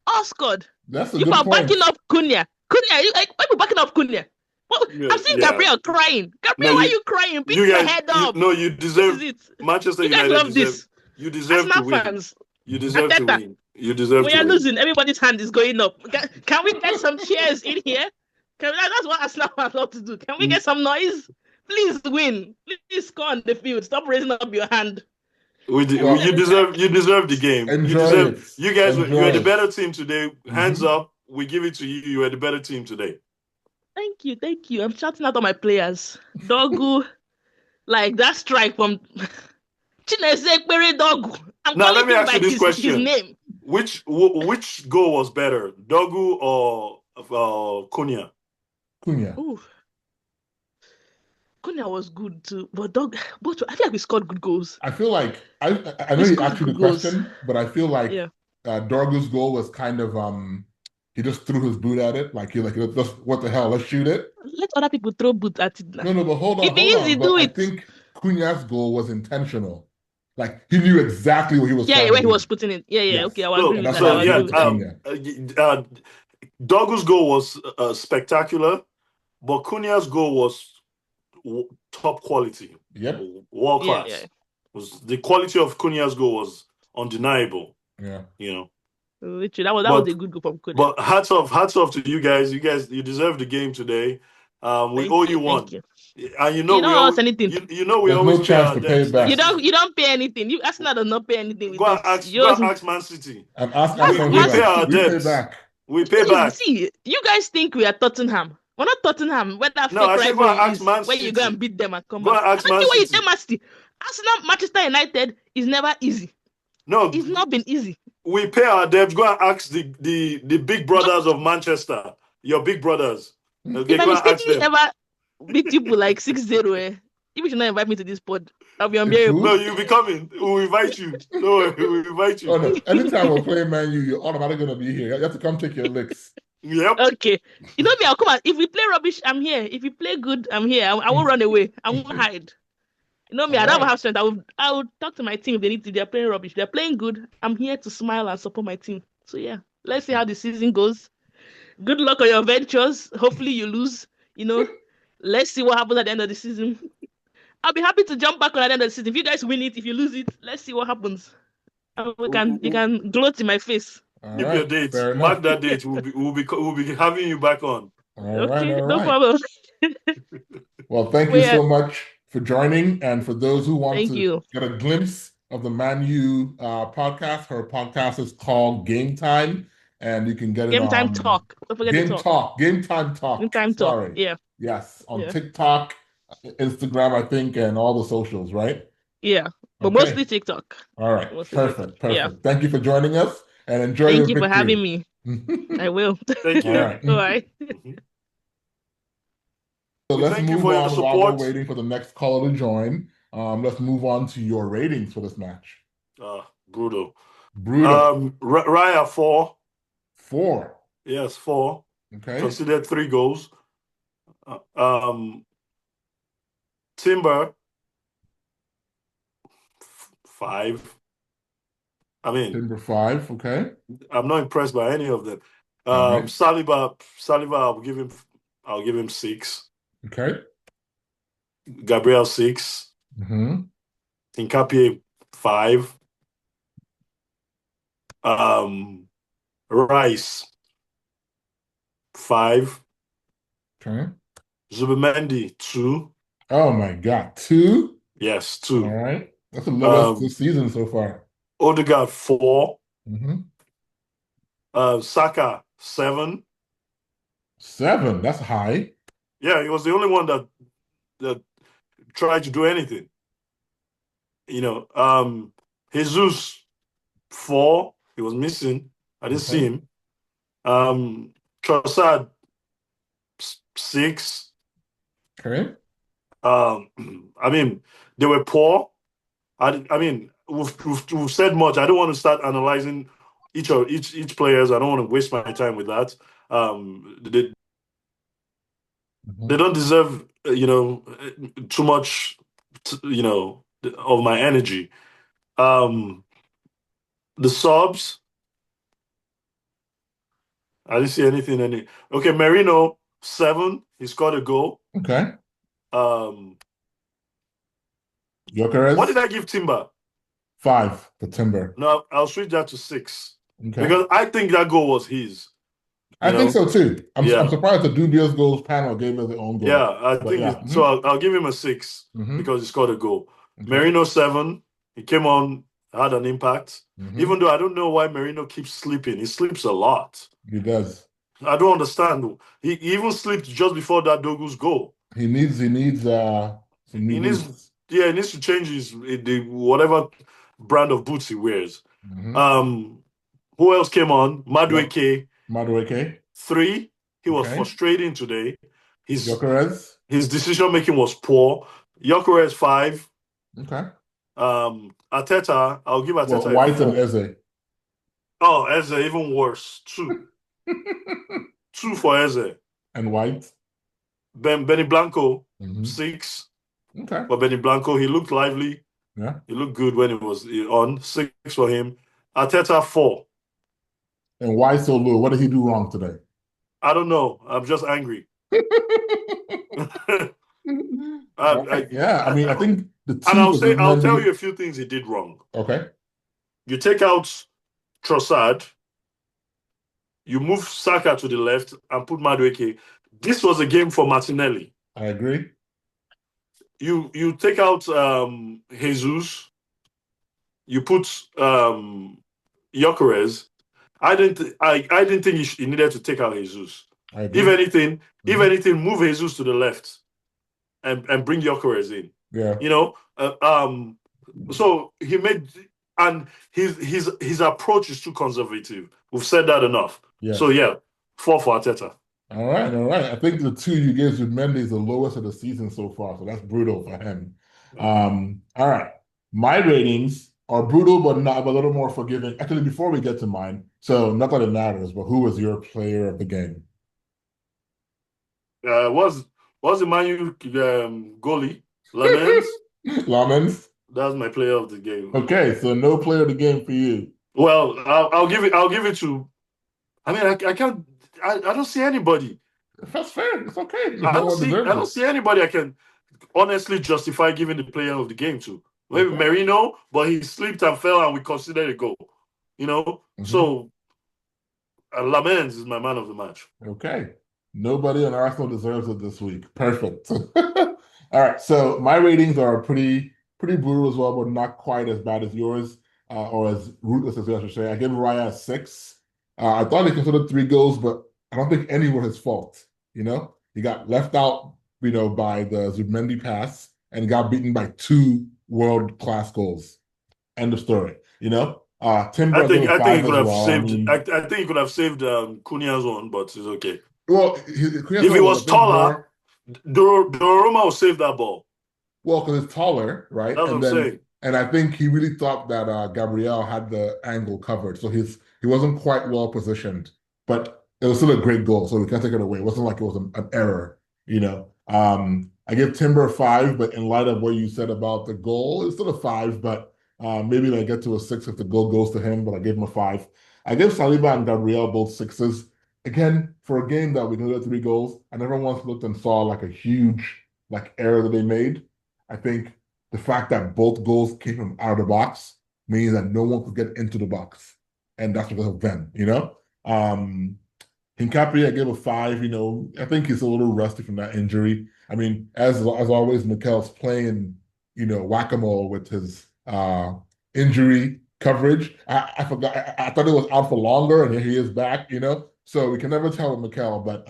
all scored. That's a You good are point. backing up Cunha. Why are you backing up Cunha? I'm seeing Gabriel crying. Gabriel, why are you crying? Pick your head up. You deserve Manchester United. You guys love this. You deserve Arsenal to win. Fans. You deserve to Arteta. win. You deserve We to are win. losing. Everybody's hand is going up. Can we get some cheers in here? That's what Arsenal fans love to do. Can we get some noise? Please win. Please score on the field. Stop raising up your hand. You deserve the game. Enjoy it. You guys Enjoy you were the it. better team today. Hands up. We give it to you. You were the better team today. Thank you. I'm shouting out all my players. Dogu, like that strike from Chinese Dogu. Now let me ask you this his question: name. Which goal was better, Dogu or Cunha? Cunha. Ooh. Cunha was good too, but I feel like we scored good goals. I feel like I know you asked you the goals. question, but I feel like Dorgu's goal was kind of he just threw his boot at it, like what the hell, let's shoot it. Let other people throw boot at it. No, but hold on. If it's easy, do it. I think Cunha's goal was intentional. Like he knew exactly what he was. Yeah, where he was putting it. Yeah. Yes. Okay, I will agree with that. Dorgu's goal was spectacular, but Cunha's goal was top quality. Yep. World class. Yeah. Was the quality of Cunha's goal was undeniable. Yeah. You know. Literally, that was a good goal from Cunha. But hats off to you guys. You deserve the game today. We owe you one. And you don't owe us anything. We always no chance to pay back. You don't pay anything. Arsenal does not pay anything. Go and ask Man City. And ask Arsenal. We pay our debts. We pay back. See, you guys think we are Tottenham. We're not Tottenham. Where that fake rivalry is, where you go and beat them and come back. Ask Man City. Arsenal, Manchester United is never easy. No, it's not been easy. We pay our debts. Go and ask the big brothers of Manchester. Your big brothers. Okay, if I mistakenly ever beat people like 6-0, you should not invite me to this pod. I'll be unbearable. No, you'll be coming. We'll invite you. No, we'll invite you. Oh, no. Anytime we're playing Man U, you're automatically going to be here. You have to come take your licks. Yep. Okay. You know me, I'll come out. If we play rubbish, I'm here. If you play good, I'm here. I won't run away. I won't hide. You know me, I don't have strength. I will talk to my team if they need to. They're playing rubbish. They're playing good. I'm here to smile and support my team. So yeah, let's see how the season goes. Good luck on your ventures. Hopefully you lose. Let's see what happens at the end of the season. I'll be happy to jump back on at the end of the season. If you guys win it, if you lose it, let's see what happens. You can gloat in my face. Keep your date. Mark that date. We'll be having you back on. All right. No problem. Well, thank you so much for joining, and for those who want to get a glimpse of the Man U podcast, her podcast is called Game Time, and you can get it on Game Time Talk. Don't forget Game Talk. Game Time Talk. Game Time Talk. Yeah. Yes, on TikTok, Instagram, I think, and all the socials, right? Yeah, but mostly TikTok. All right, perfect. Yeah. Thank you for joining us, and enjoy your victory. Thank you for having me. I will. Thank you. All right. All right. So We let's thank you move for your on while we're support. waiting for the next caller to join. Let's move on to your ratings for this match. Brutal. Brutal. Raya 4. 4. Yes, 4. Okay. Considered 3 goals. Timber 5. I mean, Timber 5. Okay. I'm not impressed by any of them. All right. Saliba, I'll give him 6. Okay. Gabriel 6. Mm-hmm. Nkapie 5. Rice 5. Okay. Zubimendi 2. Oh my God. 2? Yes, All 2. right. That's the lowest this season so far. Odegaard 4. Mm-hmm. Saka 7. 7. That's high. Yeah, he was the only one that tried to do anything. Jesus 4. He was missing. I didn't see him. Trossard 6. Okay. I mean, they were poor. I mean, we've said much. I don't want to start analyzing each players. I don't want to waste my time with that. They don't deserve, too much, of my energy. The subs, I didn't see anything. Okay, Merino 7. He scored a goal. Okay. What Gyökeres did I give Timber? 5 for Timber. No, I'll switch that to 6 Okay. because I think that goal was his. I think so too. I'm Yeah. surprised the Dubious goals panel gave us their own goal. Yeah, I think so. I'll give him a 6 because he scored a goal. Okay. Merino 7. He came on, had an impact. Even though I don't know why Merino keeps sleeping. He sleeps a lot. He does. I don't understand. He even slept just before that Dogu's goal. He needs some new He boots. he needs to change whatever brand of boots he wears. Who else came on? Madueke. Madueke 3. He was frustrating today. Gyökeres. His decision making was poor. Gyökeres 5. Okay. Arteta, I'll give Arteta a White 4. and Eze. Oh, Eze, even worse. 2. 2 for Eze. And White. Benny Blanco 6. Okay. But Benny Blanco, he looked lively. Yeah. He looked good when it was on. 6 for him. Arteta 4. And why so low? What did he do wrong today? I don't know. I'm just angry. I mean, I think the team. And I'll tell you a few things he did wrong. Okay. You take out Trossard, you move Saka to the left and put Madueke. This was a game for Martinelli. I agree. You take out Jesus, you put Gyökeres. I didn't think he needed to take out Jesus. If anything, move Jesus to the left and bring Gyökeres in. Yeah. So he made, and his approach is too conservative. We've said that enough. Yeah. So 4 for Arteta. All right. I think the 2 you gave Zubimendi is the lowest of the season so far, so that's brutal for him. All right. My ratings are brutal, but a little more forgiving. Actually, before we get to mine, so not that it matters, but who was your player of the game? Was the Man U goalie Lamens? Lamens? That's my player of the game. Okay, so no player of the game for you. Well, I'll give it to. I mean, I can't. I don't see anybody. That's fair. It's okay. I don't see anybody I can honestly justify giving the player of the game to. Maybe Merino, but he slipped and fell, and we considered a goal. So Lamens is my man of the match. Okay. Nobody on Arsenal deserves it this week. Perfect. All right. So my ratings are pretty brutal as well, but not quite as bad as yours, or as ruthless as I should say. I gave Raya a 6. I thought he considered 3 goals, but I don't think any were his fault. He got left out, by the Zubimendi pass and got beaten by 2 world-class goals. End of story. Timber. I think he could have saved Cunha's one, but it's okay. Well, if he was taller, Donnarumma will save that ball. Well, because it's taller, right? That's what I'm saying. And I think he really thought that Gabriel had the angle covered, so he wasn't quite well positioned. But it was still a great goal, so we can't take it away. It wasn't like it was an error, you know. I give Timber a 5, but in light of what you said about the goal, it's still a 5. But maybe I get to a 6 if the goal goes to him. But I gave him a 5. I give Saliba and Gabriel both 6s. Again, for a game that we conceded 3 goals, I never once looked and saw like a huge like error that they made. I think the fact that both goals came from out of the box means that no one could get into the box. And that's because of them, you know? Hincapié, I gave a 5, you know, I think he's a little rusty from that injury. I mean, as always, Mikel's playing, you know, whack-a-mole with his injury coverage. I forgot, I thought he was out for longer, and here he is back, you know? So we can never tell with Mikel, but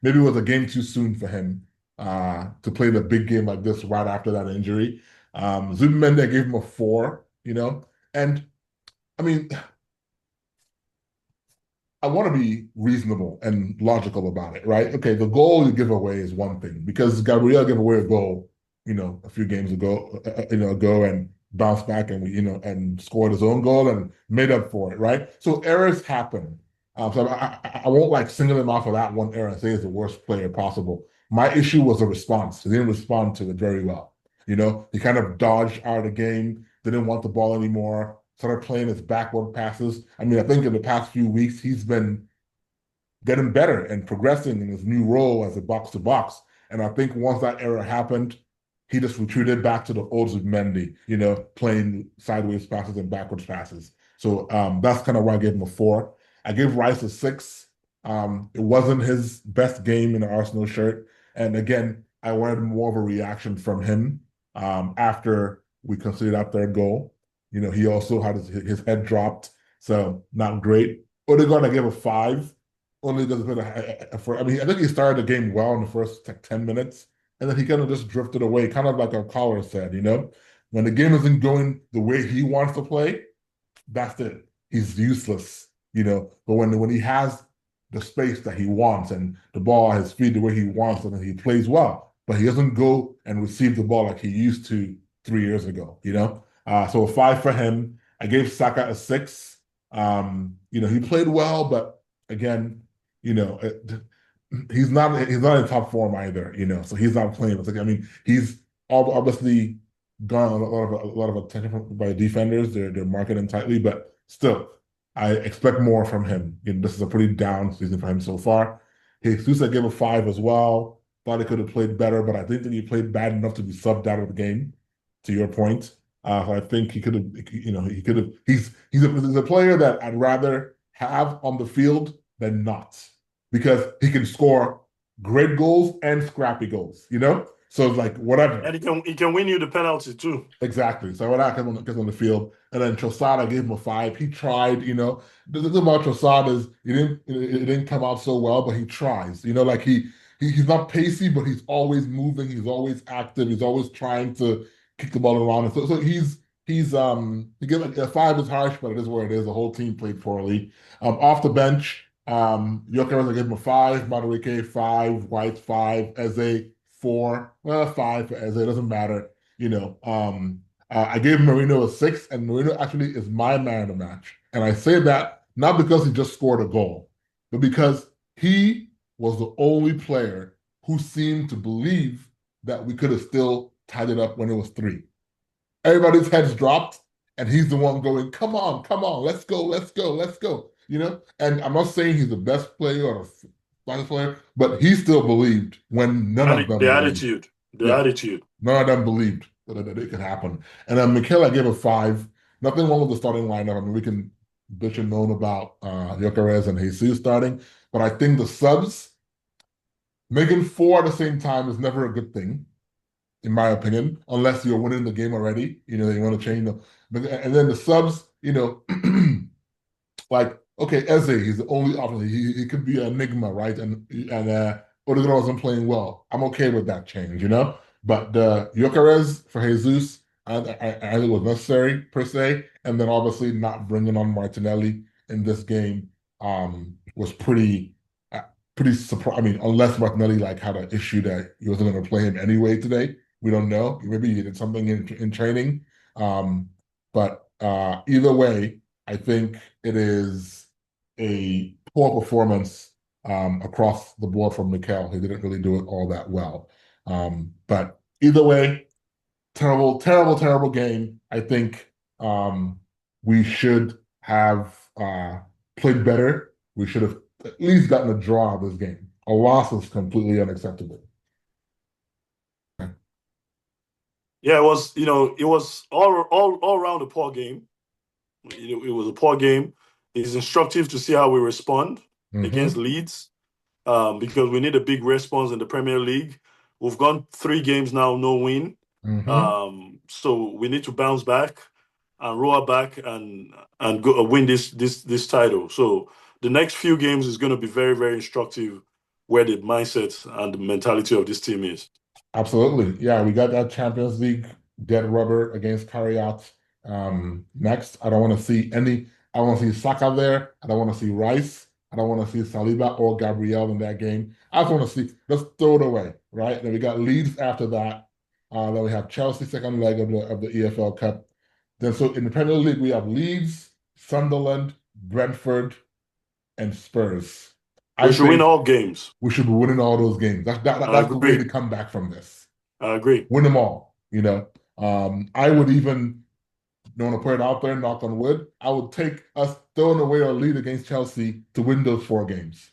maybe it was a game too soon for him to play the big game like this right after that injury. Zubimendi, I gave him a 4, you know? And I mean, I want to be reasonable and logical about it, right? Okay, the goal you give away is one thing because Gabriel gave away a goal, you know, a few games ago, and bounced back and and scored his own goal and made up for it, right? So errors happen. So I won't like single him out for that one error and say he's the worst player possible. My issue was the response. He didn't respond to it very well. You know, he kind of dodged out of the game, didn't want the ball anymore, started playing his backward passes. I mean, I think in the past few weeks, he's been getting better and progressing in his new role as a box to box. And I think once that error happened, he just retreated back to the old Zubimendi, you know, playing sideways passes and backwards passes. So that's kind of why I gave him a 4. I gave Rice a 6. It wasn't his best game in the Arsenal shirt. And again, I wanted more of a reaction from him after we conceded that third goal. You know, he also had his head dropped, so not great. Odegaard, I gave a 5. Only because I mean, I think he started the game well in the first 10 minutes, and then he kind of just drifted away, kind of like our caller said, you know? When the game isn't going the way he wants to play, that's it. He's useless, you know? But when he has the space that he wants and the ball at his feet the way he wants, and he plays well, but he doesn't go and receive the ball like he used to 3 years ago, you know? So a 5 for him. I gave Saka a 6. You know, he played well, but again, you know, he's not in top form either, you know, so he's not playing. It's like, I mean, he's obviously gone a lot of attention by defenders. They're marking him tightly, but still, I expect more from him. You know, this is a pretty down season for him so far. Jesus, I gave a 5 as well. Thought he could have played better, but I think that he played bad enough to be subbed out of the game, to your point. I think he could have, you know, he could have. He's a player that I'd rather have on the field than not, because he can score great goals and scrappy goals. You know, so it's like whatever. And he can win you the penalty too. Exactly. So when I come on the field, and then Trossard, I gave him a 5. He tried. You know, the thing about Trossard is it didn't come out so well, but he tries. You know, like he's not pacey, but he's always moving. He's always active. He's always trying to kick the ball around. So he's he gave a 5 is harsh, but it is where it is. The whole team played poorly. Off the bench, Gyökeres, I gave him a 5. Madueke 5. White 5. Eze 4. Well, 5 for Eze. It doesn't matter. You know. I gave Marino a 6, and Marino actually is my man of the match. And I say that not because he just scored a goal, but because he was the only player who seemed to believe that we could have still tied it up when it was 3. Everybody's heads dropped, and he's the one going, come on, let's go, let's go, let's go. You know? And I'm not saying he's the best player or the finest player, but he still believed when none of them attitude. Attitude. None of them believed that it could happen. And then Mikel, I gave a 5. Nothing wrong with the starting lineup. I mean, we can bitch and moan about Gyökeres and Jesus starting, but I think the subs, making 4 at the same time is never a good thing, in my opinion, unless you're winning the game already. You know, you want to change them. And then the subs, you know, like, okay, Eze, he's the only option. He could be an enigma, right? And Odegaard wasn't playing well. I'm okay with that change, you know? But the Gyökeres for Jesus, I think it was necessary, per se. And then obviously not bringing on Martinelli in this game was pretty, pretty surprised. I mean, unless Martinelli like had an issue that he wasn't going to play him anyway today. We don't know. Maybe he did something in training. But either way, I think it is a poor performance across the board from Mikel. He didn't really do it all that well. But either way, terrible, terrible, terrible game. I think we should have played better. We should have at least gotten a draw of this game. A loss is completely unacceptable. Yeah, it was, it was all around a poor game. It was a poor game. It's instructive to see how we respond against Leeds, because we need a big response in the Premier League. We've gone 3 games now, no win. So we need to bounce back and roar back and go win this title. So the next few games is going to be very, very instructive where the mindset and the mentality of this team is. Absolutely. Yeah, we got that Champions League dead rubber against Kariat next. I don't want to see I want to see Saka there. I don't want to see Rice. I don't want to see Saliba or Gabriel in that game. I just want to see, let's throw it away, right? Then we got Leeds after that. Then we have Chelsea second leg of the EFL Cup. Then so in the Premier League, we have Leeds, Sunderland, Brentford, and Spurs. We should win all games. We should win in all those games. That's the way to come back from this. I agree. Win them all, I would even, don't want to put it out there, knock on wood, I would take us throwing away our lead against Chelsea to win those 4 games.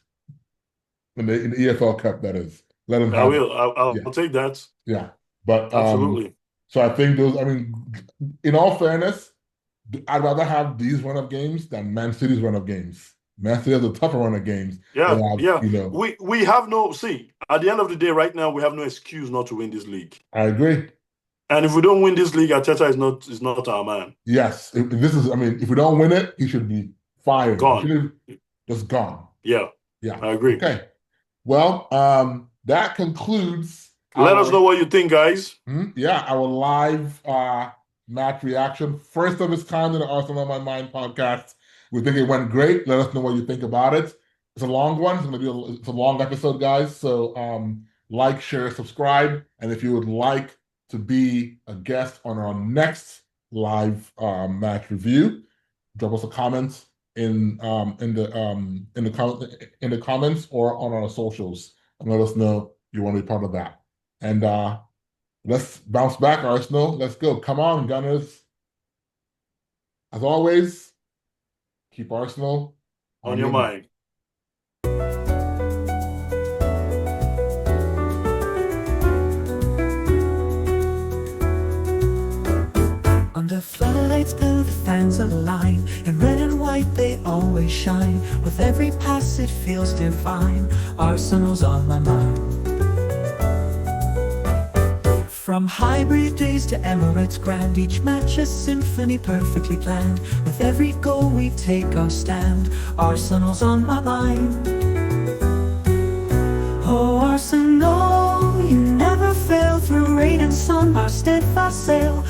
In the EFL Cup, that is. Let them have it. I'll take that. Yeah. But absolutely. So I think in all fairness, I'd rather have these run of games than Man City's run of games. Man City has a tougher run of games. Yeah. We have at the end of the day, right now, we have no excuse not to win this league. I agree. And if we don't win this league, Arteta is not our man. Yes. If we don't win it, he should be fired. Gone. Just gone. Yeah. Yeah. I agree. Okay. Well, that concludes. Let us know what you think, guys. Our live match reaction. First of its kind in the Arsenal on My Mind podcast. We think it went great. Let us know what you think about it. It's a long one. It's a long episode, guys. So like, share, subscribe. And if you would like to be a guest on our next live match review, drop us a comment in the comments or on our socials, and let us know you want to be part of that. And let's bounce back, Arsenal. Let's go. Come on, Gunners. As always, keep Arsenal on your mind. Under floodlights, the fans align. In red and white, they always shine. With every pass, it feels divine. Arsenal's on my mind. From hybrid days to Emirates grand, each match a symphony perfectly planned. With every goal we take our stand, Arsenal's on my mind. Oh Arsenal, you never fail through rain and sun. Our steadfast sail